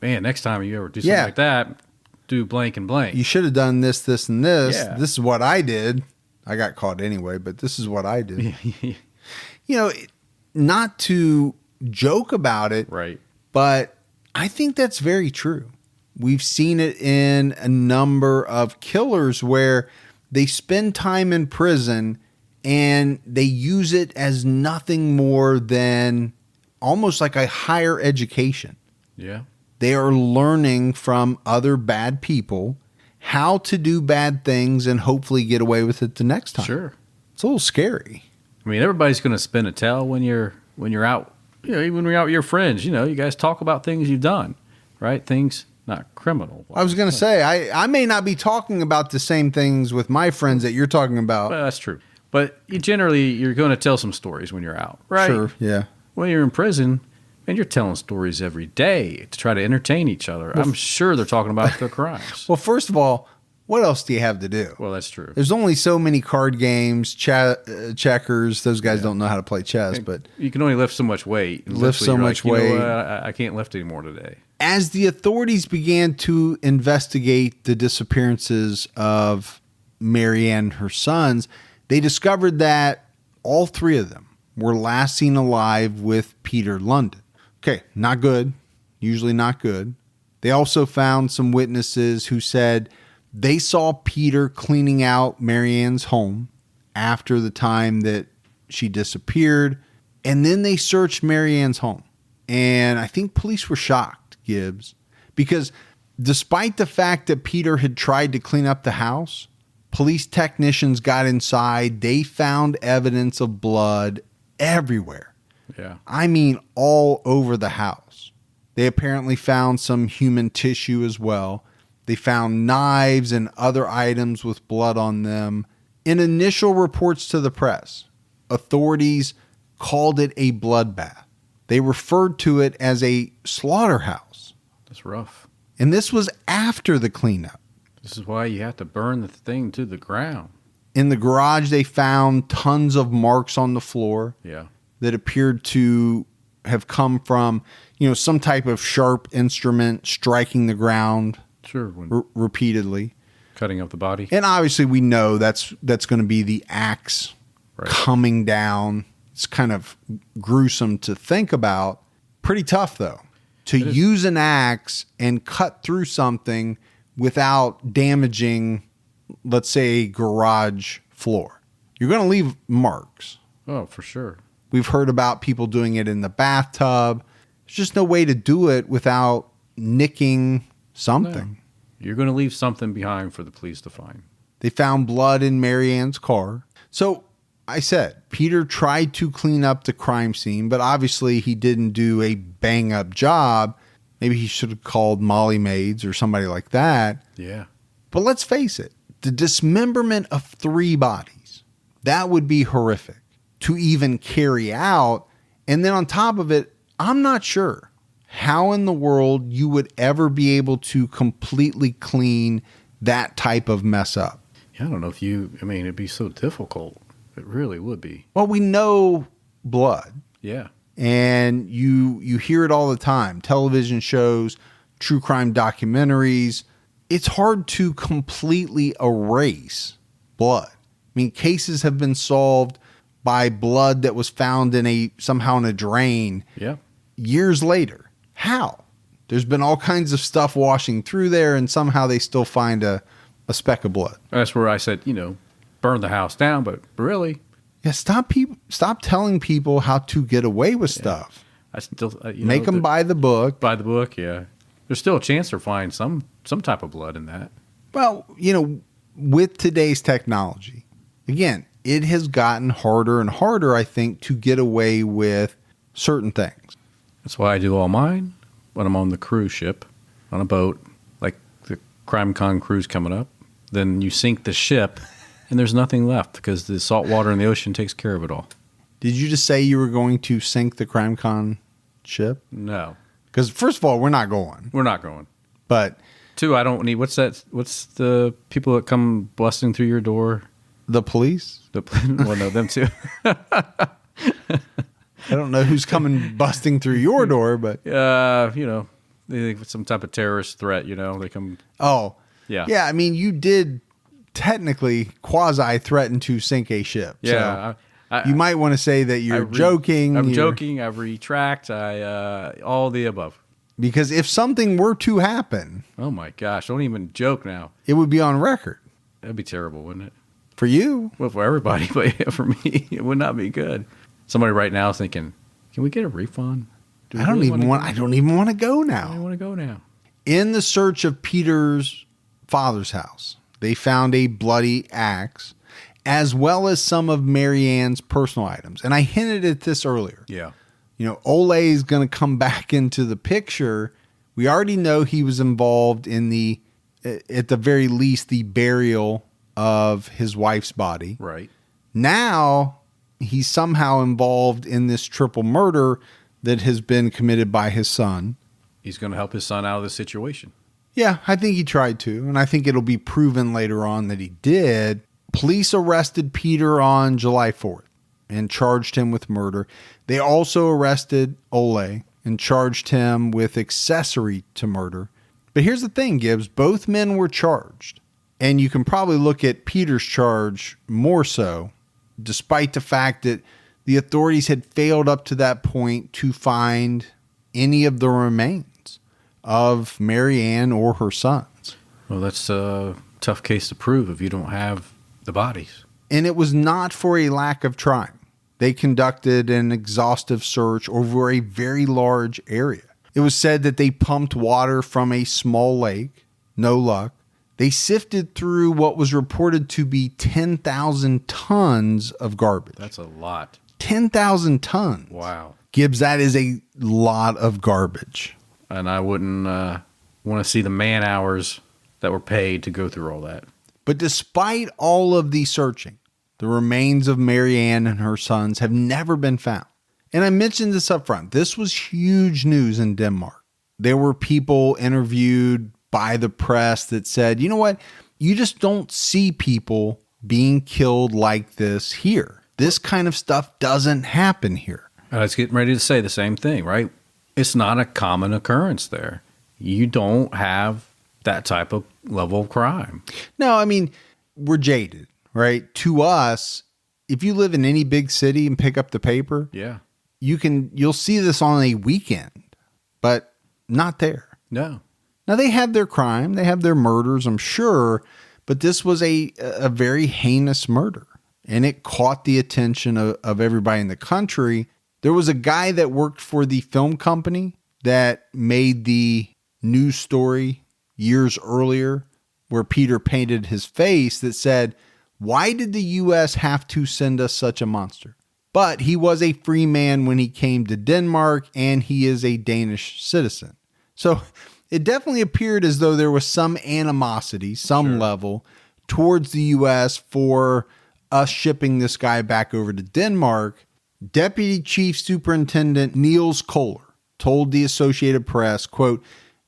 Next time you ever do something like that, do blank and blank. You should have done this, this, and this. Yeah. This is what I did. I got caught anyway, but this is what I did. Not to joke about it, right? But I think that's very true. We've seen it in a number of killers where they spend time in prison and they use it as nothing more than almost like a higher education. Yeah. They are learning from other bad people how to do bad things and hopefully get away with it the next time. Sure. It's a little scary. I mean, everybody's going to spin a tell when you're out. Even when you're out with your friends, you guys talk about things you've done, right? Things not criminal. I was going to say, I may not be talking about the same things with my friends that you're talking about. Well, that's true. But you're going to tell some stories when you're out, right? Sure, yeah. When you're in prison, and you're telling stories every day to try to entertain each other. I'm sure they're talking about their crimes. Well, first of all, what else do you have to do? Well, that's true. There's only so many card games, checkers. Those guys don't know how to play chess, but you can only lift so much weight. Lift so much weight. I can't lift anymore today. As the authorities began to investigate the disappearances of Marianne and her sons, they discovered that all three of them were last seen alive with Peter Lundin. Okay, not good. Usually not good. They also found some witnesses who said they saw Peter cleaning out Marianne's home after the time that she disappeared. And then they searched Marianne's home. And I think police were shocked, Gibbs, because despite the fact that Peter had tried to clean up the house, police technicians got inside. They found evidence of blood everywhere. Yeah. I mean, all over the house. They apparently found some human tissue as well. They found knives and other items with blood on them. In initial reports to the press, authorities called it a bloodbath. They referred to it as a slaughterhouse. That's rough. And this was after the cleanup. This is why you have to burn the thing to the ground. In the garage, they found tons of marks on the floor. Yeah. That appeared to have come from, some type of sharp instrument striking the ground. Sure. Repeatedly. Cutting up the body. And obviously we know that's going to be the axe coming down. It's kind of gruesome to think about. Pretty tough, though, to use an axe and cut through something without damaging, let's say, a garage floor. You're going to leave marks. Oh, for sure. We've heard about people doing it in the bathtub. There's just no way to do it without nicking something. No. You're going to leave something behind for the police to find. They found blood in Marianne's car. So I said, Peter tried to clean up the crime scene, but obviously he didn't do a bang-up job. Maybe he should have called Molly Maids or somebody like that. Yeah. But let's face it, the dismemberment of 3 bodies, that would be horrific to even carry out. And then on top of it, I'm not sure how in the world you would ever be able to completely clean that type of mess up. Yeah, I don't know if it'd be so difficult. It really would be. Well, we know blood. Yeah. And you hear it all the time. Television shows, true crime documentaries. It's hard to completely erase blood. I mean, cases have been solved by blood that was found somehow in a drain years later. How? There's been all kinds of stuff washing through there, and somehow they still find a speck of blood. That's where I said, burn the house down, but really? Yeah, stop telling people how to get away with stuff. I still make them buy the book. Buy the book, yeah. There's still a chance to find some type of blood in that. Well, with today's technology, again, it has gotten harder and harder, I think, to get away with certain things. That's why I do all mine when I'm on the cruise ship, on a boat, like the CrimeCon cruise coming up. Then you sink the ship, and there's nothing left because the salt water in the ocean takes care of it all. Did you just say you were going to sink the CrimeCon ship? No. Because first of all, we're not going. We're not going. But 2, I don't need. What's that? What's the people that come busting through your door? The police? Well, no, them too. I don't know who's coming busting through your door, but They think it's some type of terrorist threat. They come. Oh, yeah, yeah. I mean, you did technically quasi threaten to sink a ship. Yeah, so you might want to say that you're joking. I'm joking. I retract. All the above. Because if something were to happen, oh my gosh, don't even joke now. It would be on record. That'd be terrible, wouldn't it? For you? Well, for everybody, but yeah, for me, it would not be good. Somebody right now is thinking, "Can we get a refund?" I don't even want to go now. I don't want to go now. In the search of Peter's father's house, they found a bloody axe, as well as some of Mary Ann's personal items. And I hinted at this earlier. Yeah. Ole is going to come back into the picture. We already know he was involved in at the very least, the burial of his wife's body. Right. Now he's somehow involved in this triple murder that has been committed by his son. He's going to help his son out of the situation. Yeah, I think he tried to, and I think it'll be proven later on that he did. Police arrested Peter on July 4th and charged him with murder. They also arrested Ole and charged him with accessory to murder. But here's the thing, Gibbs. Both men were charged, and you can probably look at Peter's charge more so, despite the fact that the authorities had failed up to that point to find any of the remains of Mary Ann or her sons. Well, that's a tough case to prove if you don't have the bodies. And it was not for a lack of trying. They conducted an exhaustive search over a very large area. It was said that they pumped water from a small lake. No luck. They sifted through what was reported to be 10,000 tons of garbage. That's a lot. 10,000 tons. Wow. Gibbs, that is a lot of garbage. And I wouldn't want to see the man hours that were paid to go through all that. But despite all of the searching, the remains of Mary Ann and her sons have never been found. And I mentioned this up front. This was huge news in Denmark. There were people interviewed by the press that said, you know what? You just don't see people being killed like this here. This kind of stuff doesn't happen here. I was getting ready to say the same thing, right? It's not a common occurrence there. You don't have that type of level of crime. No, I mean, we're jaded, right? To us, if you live in any big city and pick up the paper, yeah, you'll see this on a weekend, but not there. No. Now they have their crime, they have their murders, I'm sure, but this was a very heinous murder, and it caught the attention of everybody in the country. There was a guy that worked for the film company that made the news story years earlier where Peter painted his face that said, "Why did the U.S. have to send us such a monster?" But he was a free man when he came to Denmark, and he is a Danish citizen. So it definitely appeared as though there was some animosity, some level, towards the U.S. for us shipping this guy back over to Denmark. Deputy Chief Superintendent Niels Kohler told the Associated Press, quote,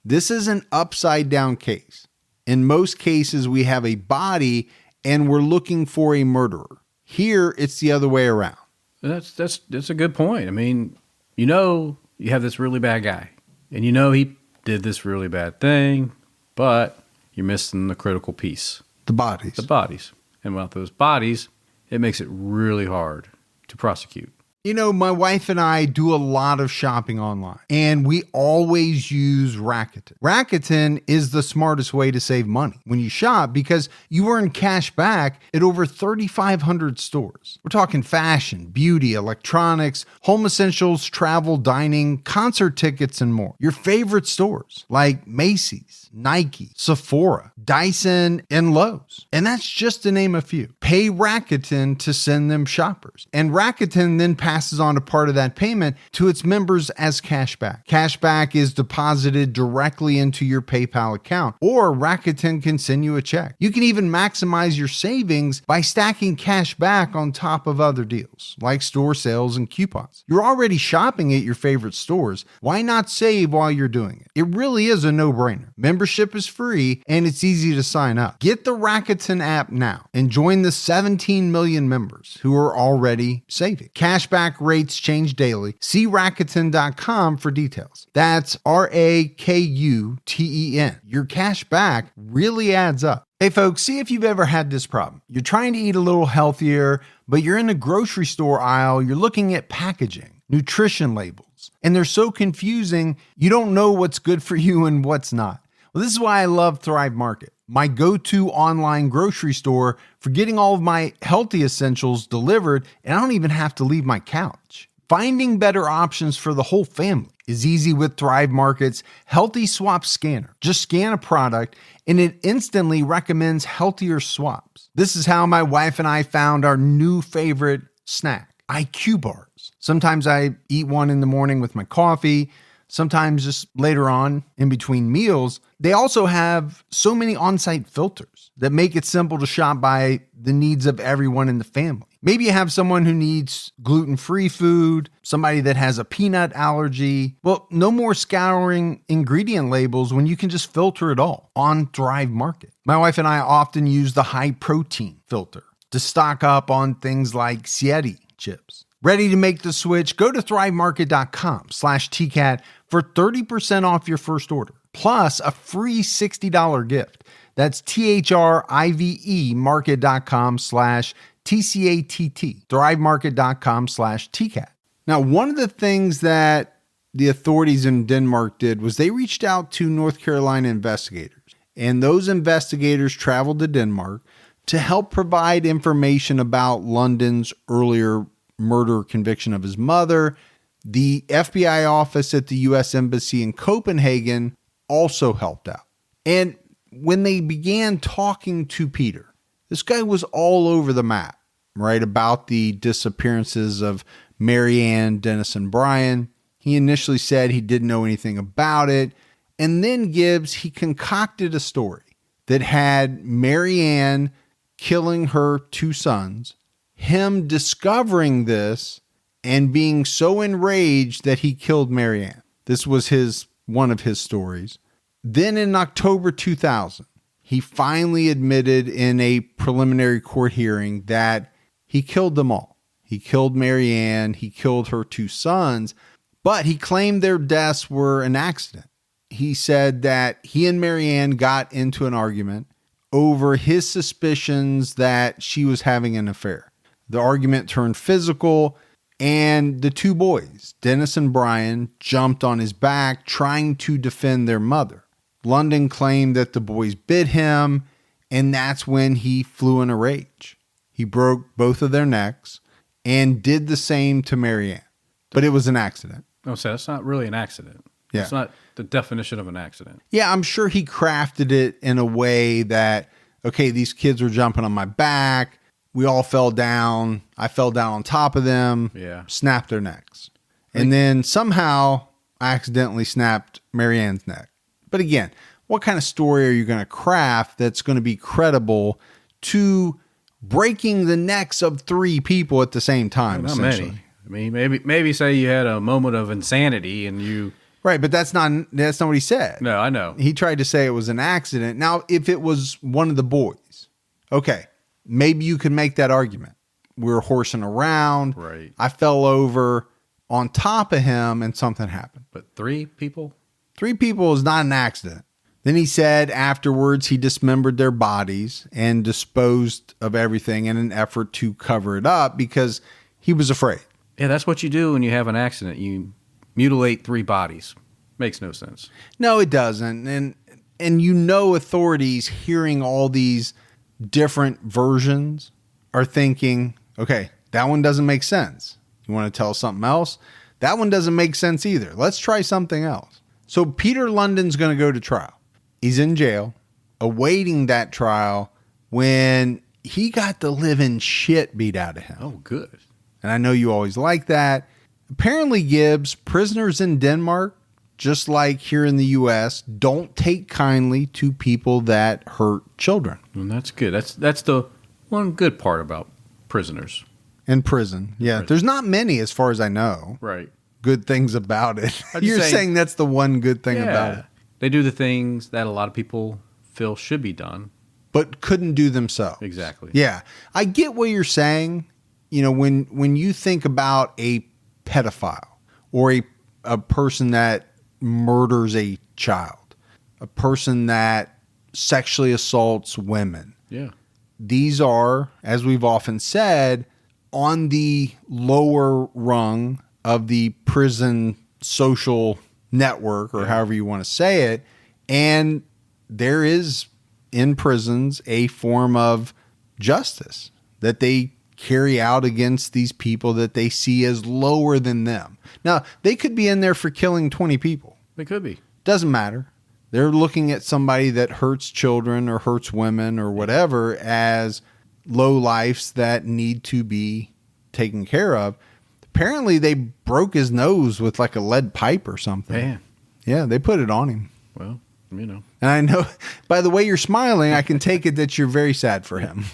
"This is an upside down case. In most cases, we have a body and we're looking for a murderer. Here, it's the other way around." That's a good point. I mean, you have this really bad guy, and he did this really bad thing, but you're missing the critical piece. The bodies. The bodies. And without those bodies, it makes it really hard to prosecute. My wife and I do a lot of shopping online, and we always use Rakuten. Rakuten is the smartest way to save money when you shop because you earn cash back at over 3,500 stores. We're talking fashion, beauty, electronics, home essentials, travel, dining, concert tickets, and more. Your favorite stores like Macy's, Nike, Sephora, Dyson, and Lowe's. And that's just to name a few. Pay Rakuten to send them shoppers. And Rakuten then passes on a part of that payment to its members as cashback. Cashback is deposited directly into your PayPal account, or Rakuten can send you a check. You can even maximize your savings by stacking cash back on top of other deals, like store sales and coupons. You're already shopping at your favorite stores. Why not save while you're doing it? It really is a no-brainer. Membership Membership is free and it's easy to sign up. Get the Rakuten app now and join the 17 million members who are already saving. Cashback rates change daily. See Rakuten.com for details. That's Rakuten. Your cash back really adds up. Hey folks, see if you've ever had this problem. You're trying to eat a little healthier, but you're in the grocery store aisle, you're looking at packaging, nutrition labels, and they're so confusing, you don't know what's good for you and what's not. Well, this is why I love Thrive Market, my go-to online grocery store for getting all of my healthy essentials delivered, and I don't even have to leave my couch. Finding better options for the whole family is easy with Thrive Market's Healthy Swap Scanner. Just scan a product and it instantly recommends healthier swaps. This is how my wife and I found our new favorite snack, IQ bars. Sometimes I eat one in the morning with my coffee, sometimes just later on in between meals. They also have so many on-site filters that make it simple to shop by the needs of everyone in the family. Maybe you have someone who needs gluten-free food, somebody that has a peanut allergy. Well, no more scouring ingredient labels when you can just filter it all on Thrive Market. My wife and I often use the high protein filter to stock up on things like Sieti chips. Ready to make the switch? Go to thrivemarket.com/TCAT for 30% off your first order, plus a free $60 gift. That's THRIVE market.com/TCATT, thrivemarket.com/TCAT. Now, one of the things that the authorities in Denmark did was they reached out to North Carolina investigators, and those investigators traveled to Denmark to help provide information about Lundin's earlier murder conviction of his mother. The FBI office at the U.S. Embassy in Copenhagen also helped out. And when they began talking to Peter, this guy was all over the map, right, about the disappearances of Marianne, Dennis, and Brian. He initially said he didn't know anything about it. And then he concocted a story that had Marianne killing her two sons, him discovering this and being so enraged that he killed Marianne. This was one of his stories. Then in October 2000, he finally admitted in a preliminary court hearing that he killed them all. He killed Marianne, he killed her two sons, but he claimed their deaths were an accident. He said that he and Marianne got into an argument over his suspicions that she was having an affair. The argument turned physical, and the two boys, Dennis and Brian, jumped on his back trying to defend their mother. Lundin claimed that the boys bit him, and that's when he flew in a rage. He broke both of their necks and did the same to Marianne, but it was an accident. Oh, so that's not really an accident. Yeah. It's not the definition of an accident. Yeah, I'm sure he crafted it in a way that, okay, these kids were jumping on my back. We all fell down. I fell down on top of them. Yeah. Snapped their necks. And then somehow I accidentally snapped Marianne's neck. But again, what kind of story are you going to craft that's going to be credible to breaking the necks of three people at the same time? Not many. I mean, maybe say you had a moment of insanity and you... Right, but that's not what he said. No, I know. He tried to say it was an accident. Now, if it was one of the boys, okay, maybe you could make that argument. We were horsing around. Right. I fell over on top of him and something happened. But three people? 3 people is not an accident. Then he said afterwards he dismembered their bodies and disposed of everything in an effort to cover it up because he was afraid. Yeah, that's what you do when you have an accident. You mutilate 3 bodies. Makes no sense. No, it doesn't. And you know, authorities hearing all these different versions are thinking, okay, that one doesn't make sense. You want to tell something else? That one doesn't make sense either. Let's try something else. So Peter Lundin's going to go to trial. He's in jail, awaiting that trial when he got the living shit beat out of him. Oh, good. And I know you always like that. Apparently, Gibbs, prisoners in Denmark, just like here in the U.S., don't take kindly to people that hurt children. And that's good. That's the one good part about prisoners. In prison. Yeah. There's not many as far as I know. Right. Good things about it. You're saying that's the one good thing about it. They do the things that a lot of people feel should be done. But couldn't do themselves. Exactly. Yeah. I get what you're saying. You know, when you think about a pedophile or a person that murders a child, a person that sexually assaults women. Yeah. These are, as we've often said, on the lower rung of the prison social network, or however you want to say it. And there is in prisons a form of justice that they carry out against these people that they see as lower than them. Now, they could be in there for killing 20 people. They could be. Doesn't matter. They're looking at somebody that hurts children or hurts women or whatever as low lifes that need to be taken care of. Apparently, they broke his nose with like a lead pipe or something. Man. Yeah, they put it on him. Well, you know. And I know by the way you're smiling, I can take it that you're very sad for him.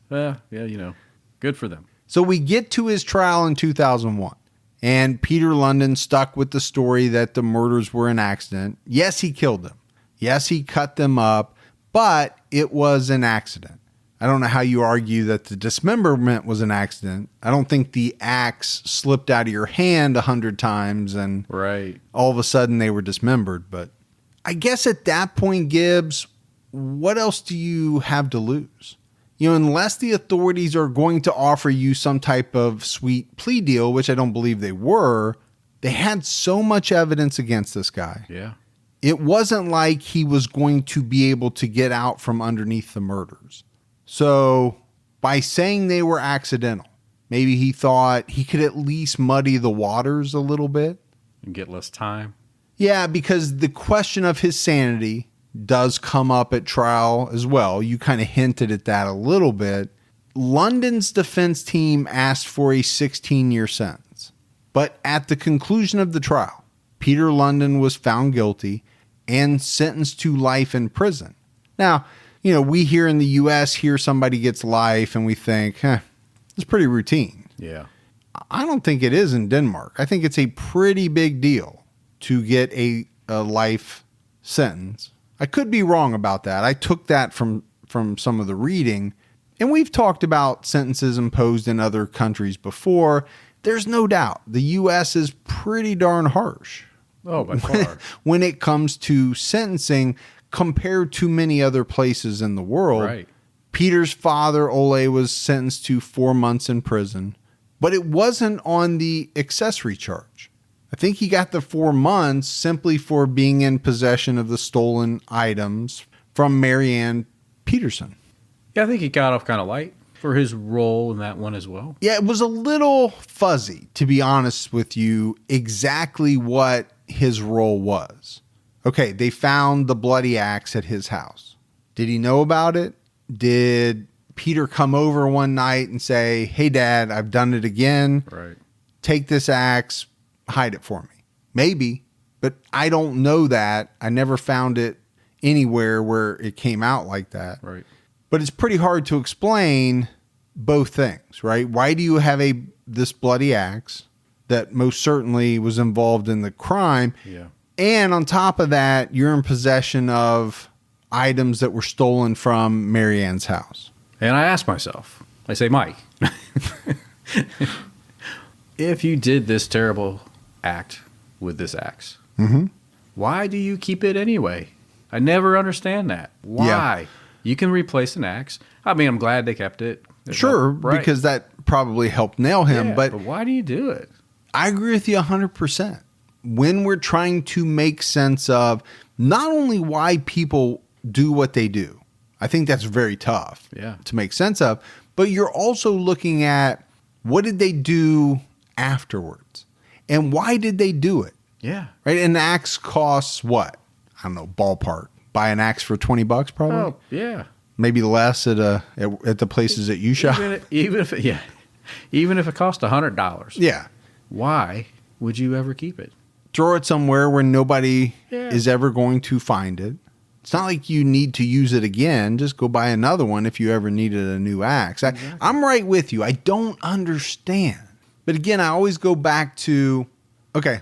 Yeah, you know. Good for them. So we get to his trial in 2001. And Peter Lundin stuck with the story that the murders were an accident. Yes, he killed them. Yes, he cut them up, but it was an accident. I don't know how you argue that the dismemberment was an accident. I don't think the axe slipped out of your hand 100 times and all of a sudden they were dismembered. But I guess at that point, Gibbs, what else do you have to lose? You know, unless the authorities are going to offer you some type of sweet plea deal, which I don't believe they were, they had so much evidence against this guy. Yeah. It wasn't like he was going to be able to get out from underneath the murders. So by saying they were accidental, maybe he thought he could at least muddy the waters a little bit. And get less time. Yeah, because the question of his sanity does come up at trial as well. You kind of hinted at that a little bit. London's defense team asked for a 16-year sentence. But at the conclusion of the trial, Peter Lundin was found guilty and sentenced to life in prison. Now, you know, we here in the U.S. hear somebody gets life and we think, it's pretty routine. Yeah. I don't think it is in Denmark. I think it's a pretty big deal to get a life sentence. I could be wrong about that. I took that from some of the reading. And we've talked about sentences imposed in other countries before. There's no doubt the U.S. is pretty darn harsh. Oh, by far. When it comes to sentencing compared to many other places in the world. Right. Peter's father, Ole, was sentenced to 4 months in prison, but it wasn't on the accessory charge. I think he got the 4 months simply for being in possession of the stolen items from Marianne Peterson. Yeah, I think he got off kind of light for his role in that one as well. Yeah, it was a little fuzzy, to be honest with you, exactly what his role was. Okay, they found the bloody axe at his house. Did he know about it? Did Peter come over one night and say, hey, Dad, I've done it again. Right. Take this axe, hide it for me. Maybe, but I don't know that. I never found it anywhere where it came out like that. Right. But it's pretty hard to explain both things, right? Why do you have this bloody axe that most certainly was involved in the crime? Yeah. And on top of that, you're in possession of items that were stolen from Marianne's house. And I asked myself, I say, Mike, if you did this terrible act with this axe, why do you keep it anyway? I never understand that. Why? Yeah. You can replace an axe. I mean, I'm glad they kept it. Sure, because that probably helped nail him. Yeah, but why do you do it? I agree with you 100%. When we're trying to make sense of not only why people do what they do, I think that's very tough to make sense of, but you're also looking at what did they do afterwards and why did they do it? Yeah. Right. An axe costs what? I don't know, ballpark. Buy an axe for $20 probably. Oh, yeah. Maybe less at the places that you shop. Even if it cost $100. Yeah. Why would you ever keep it? Throw it somewhere where nobody is ever going to find it. It's not like you need to use it again. Just go buy another one if you ever needed a new axe. Exactly. I'm right with you. I don't understand. But again, I always go back to, okay,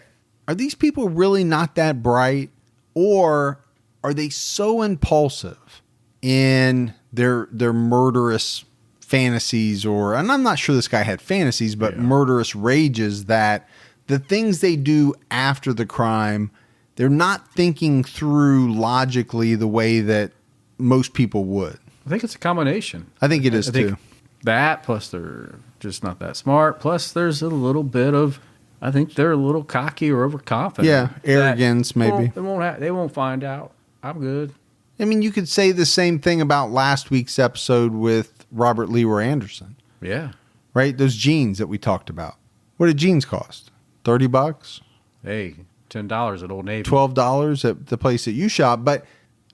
are these people really not that bright? Or are they so impulsive in their murderous fantasies, and I'm not sure this guy had fantasies, but murderous rages, that the things they do after the crime, they're not thinking through logically the way that most people would. I think it's a combination. I think it is too. That, plus they're just not that smart. Plus there's a little bit of, I think they're a little cocky or overconfident. Yeah, arrogance maybe. They won't find out. I'm good. I mean, you could say the same thing about last week's episode with Robert Leroy Anderson. Yeah. Right? Those jeans that we talked about. What did jeans cost? $30? Hey, $10 at Old Navy. $12 at the place that you shop. But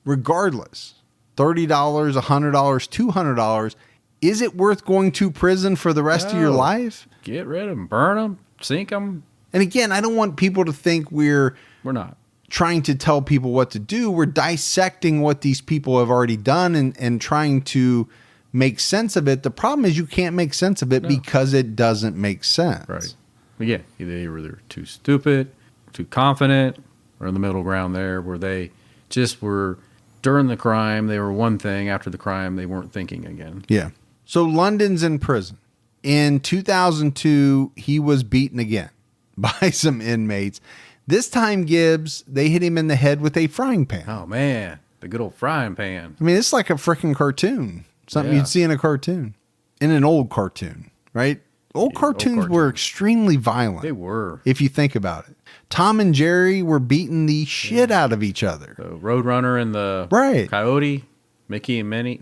regardless, $30, $100, $200, is it worth going to prison for the rest of your life? Get rid of them, burn them, sink them. And again, I don't want people to think we're not trying to tell people what to do. We're dissecting what these people have already done and trying to make sense of it. The problem is you can't make sense of it because it doesn't make sense. Right. But yeah, either they're too stupid, too confident, or in the middle ground there where they just were, during the crime, they were one thing. After the crime, they weren't thinking again. Yeah. So Lundin's in prison. In 2002, he was beaten again by some inmates. This time, Gibbs, they hit him in the head with a frying pan. Oh, man. The good old frying pan. I mean, it's like a freaking cartoon. Something you'd see in a cartoon. In an old cartoon, right? Old cartoons were extremely violent. They were. If you think about it. Tom and Jerry were beating the shit out of each other. The Roadrunner and the Coyote, Mickey and Minnie.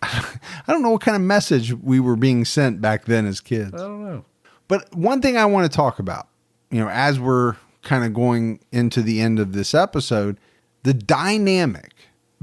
I don't know what kind of message we were being sent back then as kids. I don't know. But one thing I want to talk about, as we're kind of going into the end of this episode, the dynamic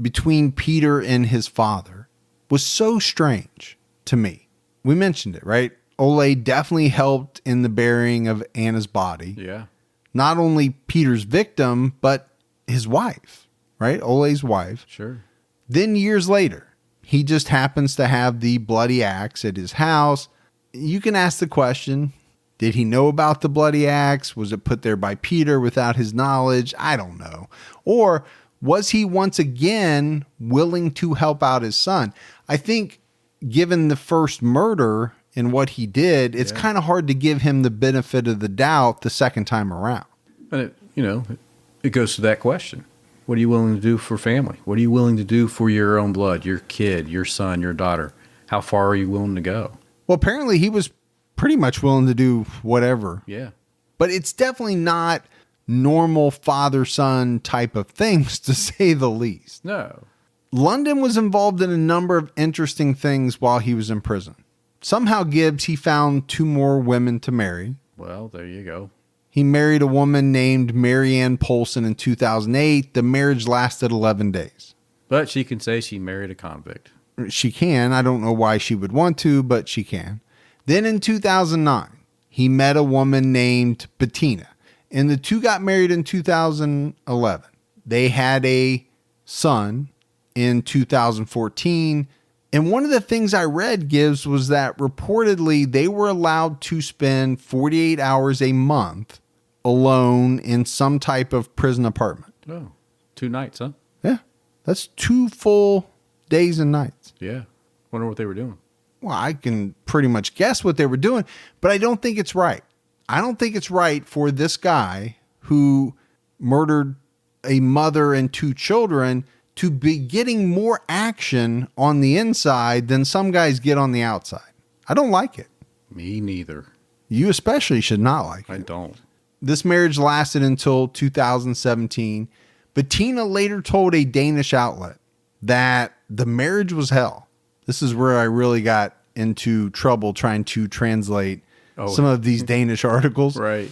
between Peter and his father was so strange to me. We mentioned it, right? Ole definitely helped in the burying of Anna's body. Yeah. Not only Peter's victim, but his wife, right? Ole's wife. Sure. Then years later, he just happens to have the bloody axe at his house. You can ask the question, did he know about the bloody axe? Was it put there by Peter without his knowledge? I don't know. Or was he once again willing to help out his son? I think given the first murder and what he did, it's kind of hard to give him the benefit of the doubt the second time around. But it goes to that question. What are you willing to do for family? What are you willing to do for your own blood, your kid, your son, your daughter? How far are you willing to go? Well, apparently he was pretty much willing to do whatever. Yeah. But it's definitely not normal father-son type of things, to say the least. No. Lundin was involved in a number of interesting things while he was in prison. Somehow, Gibbs, he found 2 more women to marry. Well, there you go. He married a woman named Marianne Polson in 2008. The marriage lasted 11 days. But she can say she married a convict. She can. I don't know why she would want to, but she can. Then in 2009, he met a woman named Bettina, and the two got married in 2011. They had a son in 2014. And one of the things I read, Gibbs, was that reportedly they were allowed to spend 48 hours a month alone in some type of prison apartment. Oh, 2 nights, huh? Yeah. That's 2 full days and nights. Yeah. Wonder what they were doing. Well, I can pretty much guess what they were doing, but I don't think it's right. I don't think it's right for this guy who murdered a mother and 2 children to be getting more action on the inside than some guys get on the outside. I don't like it. Me neither. You especially should not like it. I don't. This marriage lasted until 2017. Bettina later told a Danish outlet that the marriage was hell. This is where I really got into trouble trying to translate some of these Danish articles. Right.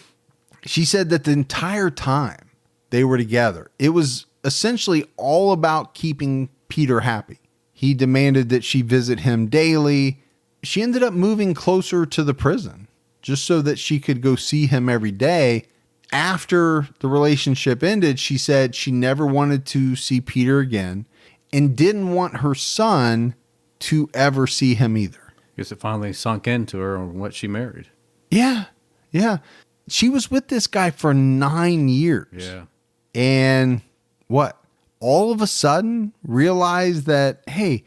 She said that the entire time they were together, it was essentially all about keeping Peter happy. He demanded that she visit him daily. She ended up moving closer to the prison just so that she could go see him every day. After the relationship ended, she said she never wanted to see Peter again and didn't want her son to ever see him either. Guess it finally sunk into her on what she married. Yeah. Yeah. She was with this guy for 9 years. Yeah. And what? all of a sudden realized that, hey,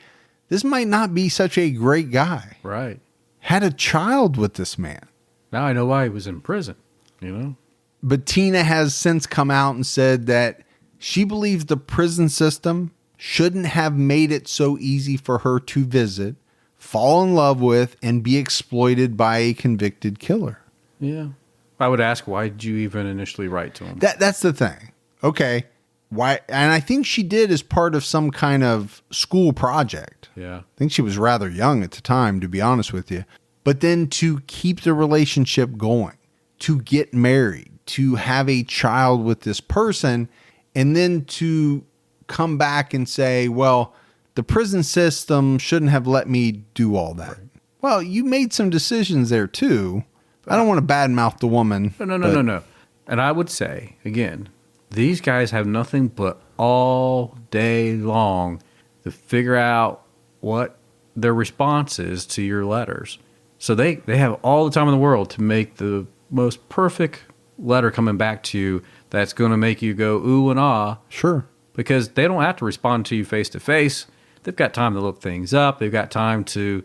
this might not be such a great guy. Right. Had a child with this man. Now I know why he was in prison, you know? But Tina has since come out and said that she believes the prison system shouldn't have made it so easy for her to visit, fall in love with, and be exploited by a convicted killer. Yeah. I would ask, why did you even initially write to him? That's the thing. Okay. Why? And I think she did as part of some kind of school project. Yeah. I think she was rather young at the time, to be honest with you. But then to keep the relationship going, to get married, to have a child with this person, and then to come back and say, well, the prison system shouldn't have let me do all that. Right. Well, you made some decisions there too. I don't want to badmouth the woman. No. And I would say, again, these guys have nothing but all day long to figure out what their response is to your letters. So they have all the time in the world to make the most perfect letter coming back to you that's going to make you go ooh and ah. Sure. Because they don't have to respond to you face to face. They've got time to look things up. They've got time to,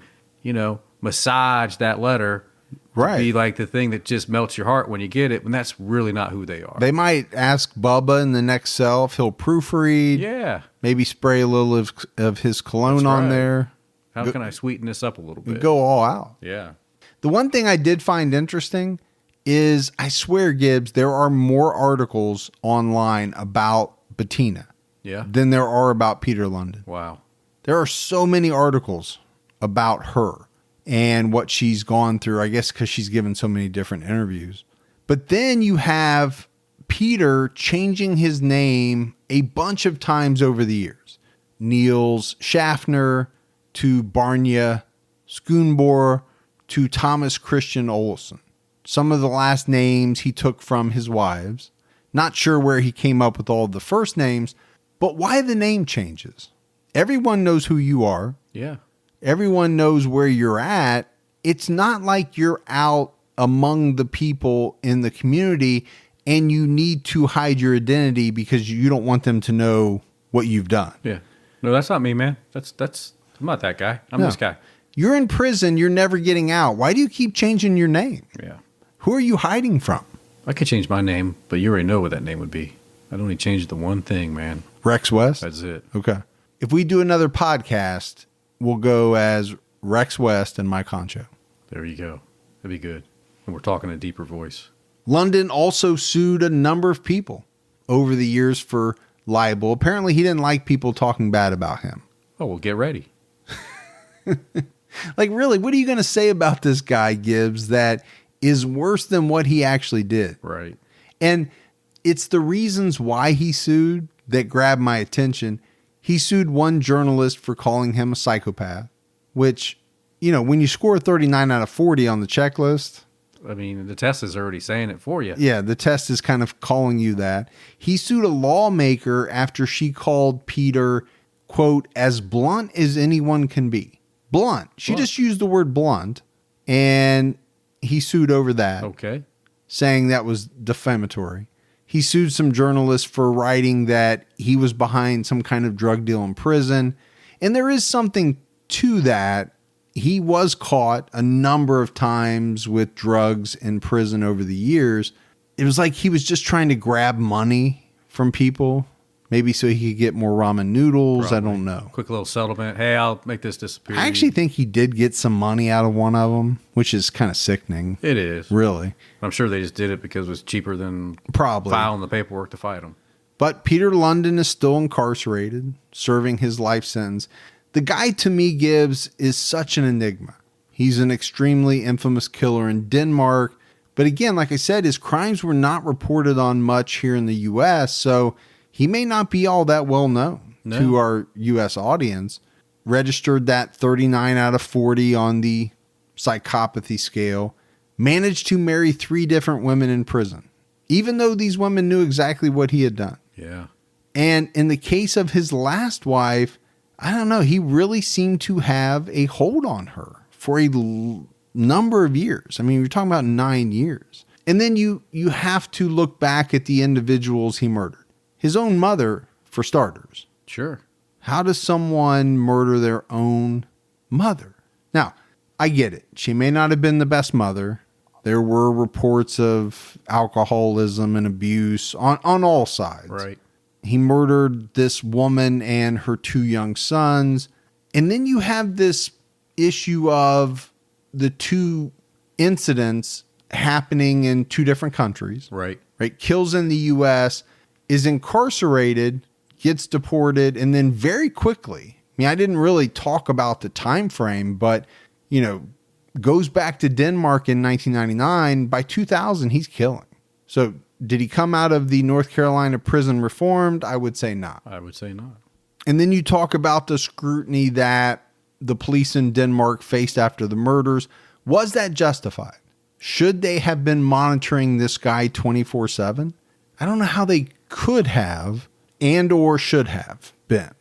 massage that letter. Right. To be like the thing that just melts your heart when you get it, when that's really not who they are. They might ask Bubba in the next cell if he'll proofread. Yeah. Maybe spray a little of his cologne on there. How can I sweeten this up a little bit? Go all out. Yeah. The one thing I did find interesting is, I swear, Gibbs, there are more articles online about Bettina than there are about Peter Lundin. Wow. There are so many articles about her and what she's gone through, I guess because she's given so many different interviews. But then you have Peter changing his name a bunch of times over the years. Niels Schaffner to Barnya Schoonbor to Thomas Christian Olsen. Some of the last names he took from his wives. Not sure where he came up with all of the first names, but why the name changes? Everyone knows who you are. Yeah. Everyone knows where you're at. It's not like you're out among the people in the community and you need to hide your identity because you don't want them to know what you've done. Yeah. No, that's not me, man. I'm not that guy. I'm this guy. You're in prison. You're never getting out. Why do you keep changing your name? Yeah. Who are you hiding from? I could change my name, but you already know what that name would be. I'd only change the one thing, man. Rex West? That's it. Okay. If we do another podcast, we'll go as Rex West and Mike Concho. There you go. That'd be good. And we're talking a deeper voice. Lundin also sued a number of people over the years for libel. Apparently, he didn't like people talking bad about him. Oh, well, get ready. Like, really, what are you going to say about this guy, Gibbs, that is worse than what he actually did? Right. And it's the reasons why he sued that grabbed my attention. He sued one journalist for calling him a psychopath, which, when you score 39 out of 40 on the checklist. I mean, the test is already saying it for you. Yeah, the test is kind of calling you that. He sued a lawmaker after she called Peter, quote, as blunt as anyone can be. Blunt. She just used the word blunt, and he sued over that. Okay. Saying that was defamatory. He sued some journalists for writing that he was behind some kind of drug deal in prison. And there is something to that. He was caught a number of times with drugs in prison over the years. It was like he was just trying to grab money from people. Maybe so he could get more ramen noodles. Probably. I don't know. Quick little settlement. Hey, I'll make this disappear. I actually think he did get some money out of one of them, which is kind of sickening. It is. Really. I'm sure they just did it because it was cheaper than probably filing the paperwork to fight him. But Peter Lundin is still incarcerated, serving his life sentence. The guy, to me, Gibbs, is such an enigma. He's an extremely infamous killer in Denmark. But again, like I said, his crimes were not reported on much here in the U.S., so he may not be all that well known to our U.S. audience. Registered that 39 out of 40 on the psychopathy scale. Managed to marry 3 different women in prison, even though these women knew exactly what he had done. Yeah. And in the case of his last wife, I don't know, he really seemed to have a hold on her for a number of years. I mean, we're talking about 9 years. And then you have to look back at the individuals he murdered. His own mother for starters. Sure. How does someone murder their own mother? Now, I get it. She may not have been the best mother. There were reports of alcoholism and abuse on all sides. Right. He murdered this woman and her 2 young sons. And then you have this issue of the 2 incidents happening in 2 different countries. Right. Right. Kills in the U.S., is incarcerated, gets deported, and then very quickly, I mean, I didn't really talk about the time frame, but, goes back to Denmark in 1999. By 2000, he's killing. So did he come out of the North Carolina prison reformed? I would say not. I would say not. And then you talk about the scrutiny that the police in Denmark faced after the murders. Was that justified? Should they have been monitoring this guy 24/7? I don't know how they could have and or should have been.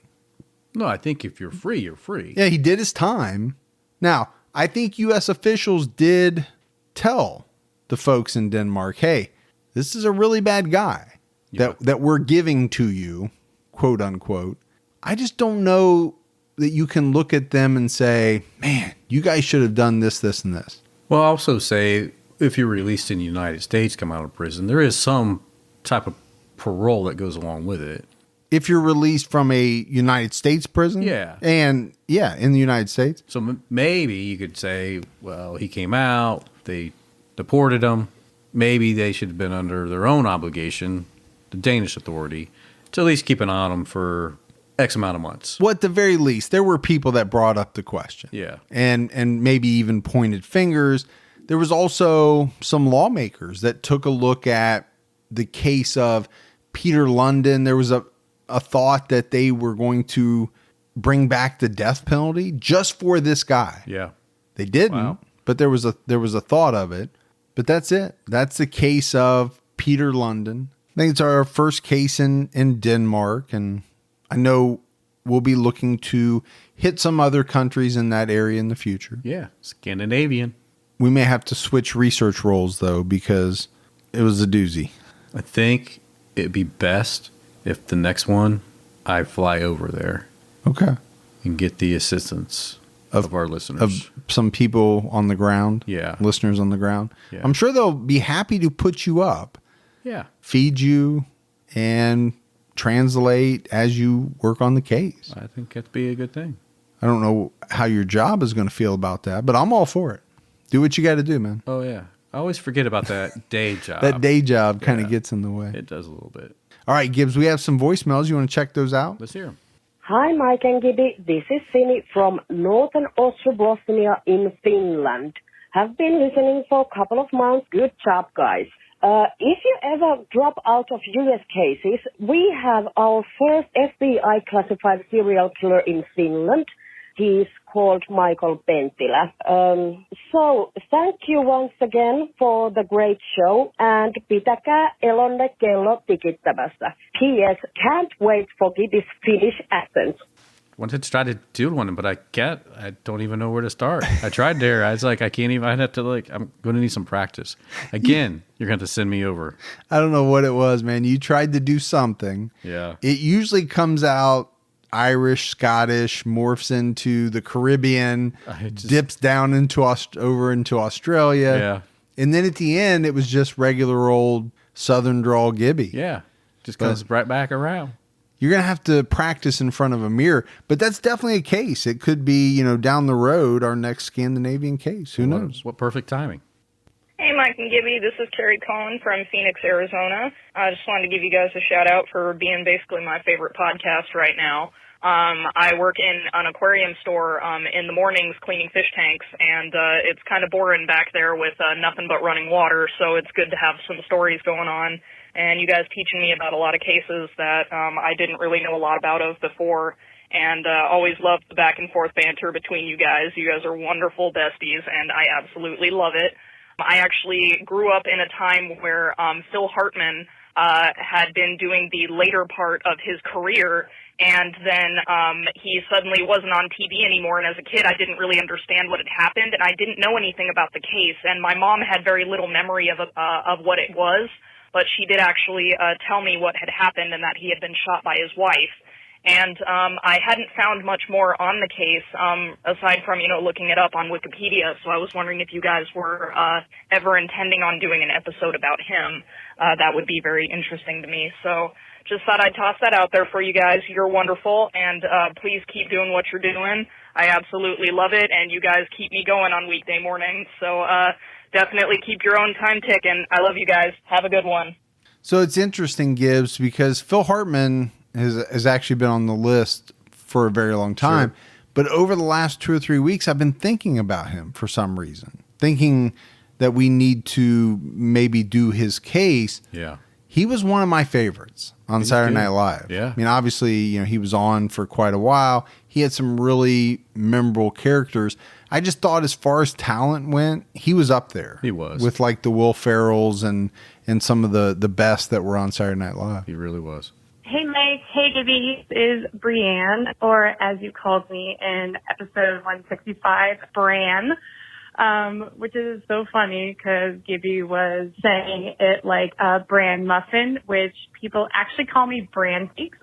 No, I think if you're free, you're free. Yeah, he did his time. Now, I think U.S. officials did tell the folks in Denmark, hey, this is a really bad guy that we're giving to you, quote unquote. I just don't know that you can look at them and say, man, you guys should have done this, this, and this. Well, I'll also say if you're released in the United States, come out of prison, there is some type of parole that goes along with it. If you're released from a United States prison? Yeah. And yeah, in the United States. So maybe you could say, well, he came out, they deported him. Maybe they should have been under their own obligation, the Danish authority, to at least keep an eye on him for X amount of months. Well, at the very least, there were people that brought up the question. Yeah. And maybe even pointed fingers. There was also some lawmakers that took a look at the case of Peter Lundin. There was a thought that they were going to bring back the death penalty just for this guy. Yeah. They didn't, but there was a thought of it. But that's it. That's the case of Peter Lundin. I think it's our first case in Denmark, and I know we'll be looking to hit some other countries in that area in the future. Yeah, Scandinavian. We may have to switch research roles, though, because it was a doozy. I think it'd be best if the next one I fly over there. Okay. And get the assistance of our listeners. Of some people on the ground. Yeah. Listeners on the ground. Yeah. I'm sure they'll be happy to put you up. Yeah. Feed you and translate as you work on the case. I think that'd be a good thing. I don't know how your job is going to feel about that, but I'm all for it. Do what you got to do, man. Oh, yeah. I always forget about that day job. That day job kind of gets in the way. It does a little bit. All right, Gibbs, we have some voicemails. You want to check those out? Let's hear them. Hi, Mike and Gibby. This is Sini from Northern Ostrobothnia in Finland. Have been listening for a couple of months. Good job, guys. If you ever drop out of U.S. cases, we have our first FBI classified serial killer in Finland. He's called Michael Pentilä. So thank you once again for the great show, and pitäkää elonne kello tikittämässä. P.S. Can't wait for Gibby's Finnish accent. Wanted to try to do one, but I don't even know where to start. I tried there. I was like, I can't even. I'd have to I'm going to need some practice. Again, you're going to have to send me over. I don't know what it was, man. You tried to do something. Yeah. It usually comes out Irish, Scottish, morphs into the Caribbean, dips down over into Australia. Yeah. And then at the end, it was just regular old Southern drawl Gibby. Yeah. Just comes right back around. You're going to have to practice in front of a mirror, but that's definitely a case. It could be, down the road, our next Scandinavian case. Who knows? What perfect timing. Hey, Mike and Gibby, this is Carrie Cohen from Phoenix, Arizona. I just wanted to give you guys a shout out for being basically my favorite podcast right now. I work in an aquarium store in the mornings cleaning fish tanks, and it's kind of boring back there with nothing but running water, so it's good to have some stories going on. And you guys teaching me about a lot of cases that I didn't really know a lot about before. And always loved the back and forth banter between you guys. You guys are wonderful besties, and I absolutely love it. I actually grew up in a time where Phil Hartman had been doing the later part of his career, and then he suddenly wasn't on TV anymore. And as a kid, I didn't really understand what had happened, and I didn't know anything about the case. And my mom had very little memory of what it was. but she did actually tell me what had happened and that he had been shot by his wife. And I hadn't found much more on the case aside from, looking it up on Wikipedia. So I was wondering if you guys were ever intending on doing an episode about him. That would be very interesting to me. So just thought I'd toss that out there for you guys. You're wonderful, and please keep doing what you're doing. I absolutely love it, and you guys keep me going on weekday mornings. So definitely keep your own time ticking. I love you guys. Have a good one. So it's interesting, Gibbs, because Phil Hartman has actually been on the list for a very long time. Sure. But over the last 2 or 3 weeks, I've been thinking about him for some reason, thinking that we need to maybe do his case. Yeah. He was one of my favorites on Saturday Night Live. Yeah. I mean, obviously, he was on for quite a while. He had some really memorable characters. I just thought as far as talent went, he was up there. He was. With like the Will Ferrells and some of the best that were on Saturday Night Live. He really was. Hey, Mike. Hey, Gibby. This is Brienne, or as you called me in episode 165, Bran, which is so funny because Gibby was saying it like a bran muffin, which people actually call me Bran Steaks.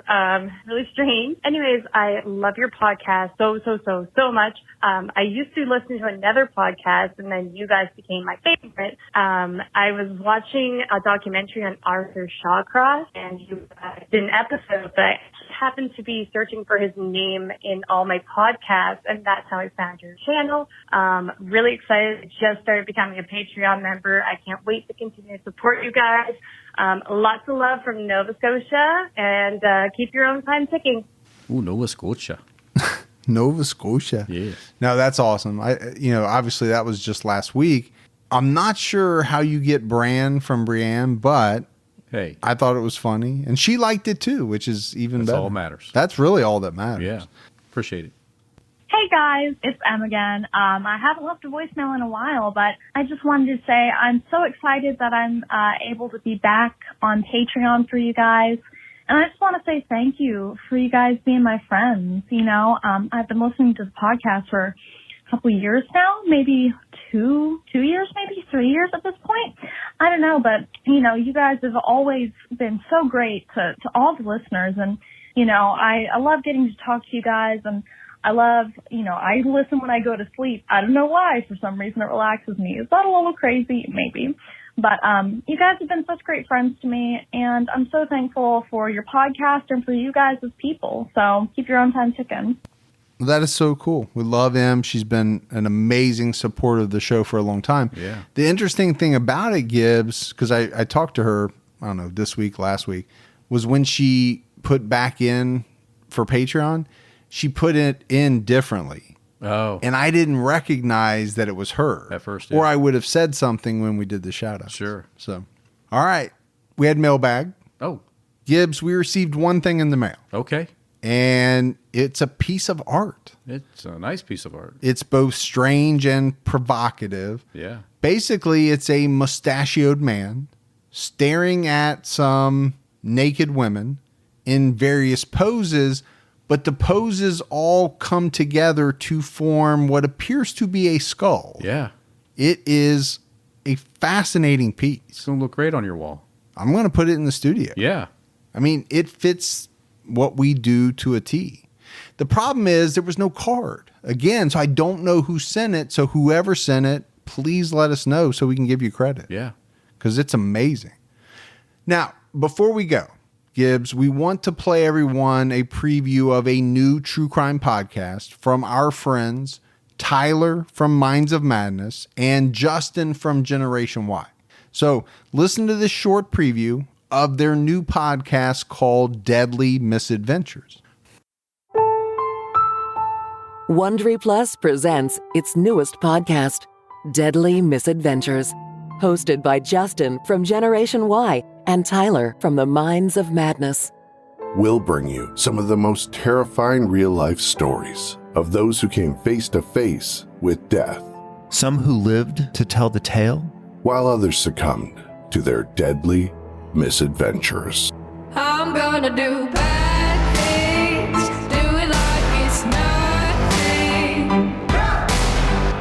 Really strange. Anyways, I love your podcast so much. I used to listen to another podcast, and then you guys became my favorite. I was watching a documentary on Arthur Shawcross, and you did an episode, but I happened to be searching for his name in all my podcasts, and that's how I found your channel. Really excited. I just started becoming a Patreon member. I can't wait to continue to support you guys. Lots of love from Nova Scotia, and keep your own time ticking. Ooh, Nova Scotia. Nova Scotia. Yeah. No, that's awesome. Obviously that was just last week. I'm not sure how you get Bran from Brienne, but hey, I thought it was funny, and she liked it too, which is even better. That's all that matters. That's really all that matters. Yeah. Appreciate it. Hey guys, it's Em again. I haven't left a voicemail in a while, but I just wanted to say I'm so excited that I'm able to be back on Patreon for you guys. And I just want to say thank you for you guys being my friends. I've been listening to the podcast for a couple of years now, maybe two years, maybe 3 years at this point. I don't know, but, you guys have always been so great to all the listeners. And, I love getting to talk to you guys, and I love, I listen when I go to sleep. I don't know why. For some reason, it relaxes me. Is that a little crazy? Maybe. But you guys have been such great friends to me, and I'm so thankful for your podcast and for you guys as people. So keep your own time ticking. That is so cool. We love Em. She's been an amazing supporter of the show for a long time. Yeah. The interesting thing about it, Gibbs, because I talked to her, I don't know, this week, last week, was when she put back in for Patreon, she put it in differently. Oh. And I didn't recognize that it was her. At first, Or yeah. I would have said something when we did the shout out. Sure. So, all right. We had mailbag. Oh. Gibbs, we received one thing in the mail. Okay. And it's a piece of art. It's a nice piece of art. It's both strange and provocative. Yeah. Basically, it's a mustachioed man staring at some naked women in various poses, but the poses all come together to form what appears to be a skull. Yeah. It is a fascinating piece. It's going to look great on your wall. I'm going to put it in the studio. Yeah. I mean, it fits what we do to a T. The problem is there was no card. Again, so I don't know who sent it. So whoever sent it, please let us know so we can give you credit. Yeah. Because it's amazing. Now, before we go, Gibbs, we want to play everyone a preview of a new true crime podcast from our friends Tyler from Minds of Madness and Justin from Generation Y. So listen to this short preview of their new podcast called Deadly Misadventures. Wondery Plus presents its newest podcast, Deadly Misadventures, hosted by Justin from Generation Y and Tyler from the Minds of Madness. We'll bring you some of the most terrifying real-life stories of those who came face to face with death. Some who lived to tell the tale, while others succumbed to their deadly misadventures. I'm gonna do bad things, do it like it's nothing.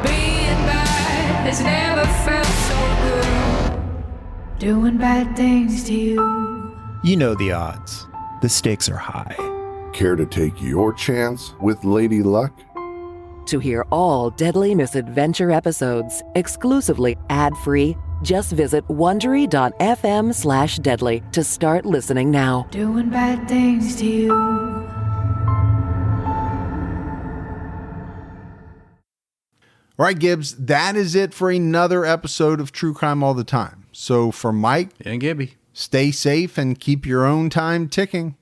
Being bad has never felt so good. doing bad things to you. You know the odds. The stakes are high. Care to take your chance with Lady Luck? To hear all Deadly Misadventure episodes exclusively ad-free, just visit Wondery.fm/deadly to start listening now. Doing bad things to you. All right, Gibbs, that is it for another episode of True Crime All the Time. So for Mike and Gibby, stay safe and keep your own time ticking.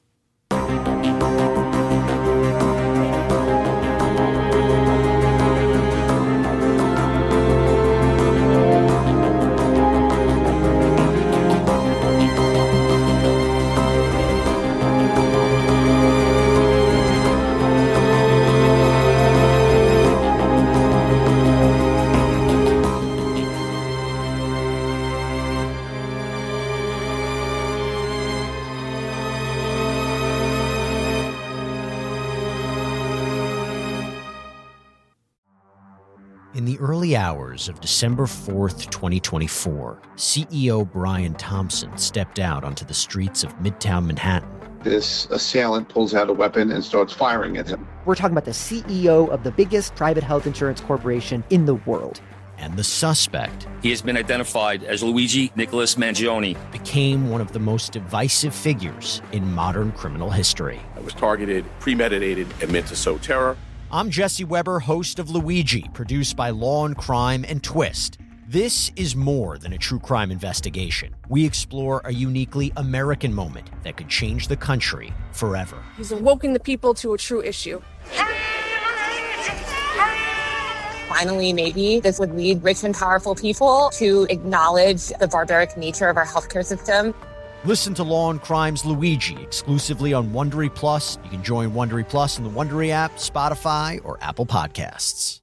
In the early hours of December 4th, 2024, CEO Brian Thompson stepped out onto the streets of Midtown Manhattan. This assailant pulls out a weapon and starts firing at him. We're talking about the CEO of the biggest private health insurance corporation in the world. And the suspect, he has been identified as Luigi Nicholas Mangione, became one of the most divisive figures in modern criminal history. It was targeted, premeditated, and meant to sow terror. I'm Jesse Weber, host of Luigi, produced by Law and Crime and Twist. This is more than a true crime investigation. We explore a uniquely American moment that could change the country forever. He's awoken the people to a true issue. Finally, maybe this would lead rich and powerful people to acknowledge the barbaric nature of our healthcare system. Listen to Law and Crime's Luigi exclusively on Wondery Plus. You can join Wondery Plus in the Wondery app, Spotify, or Apple Podcasts.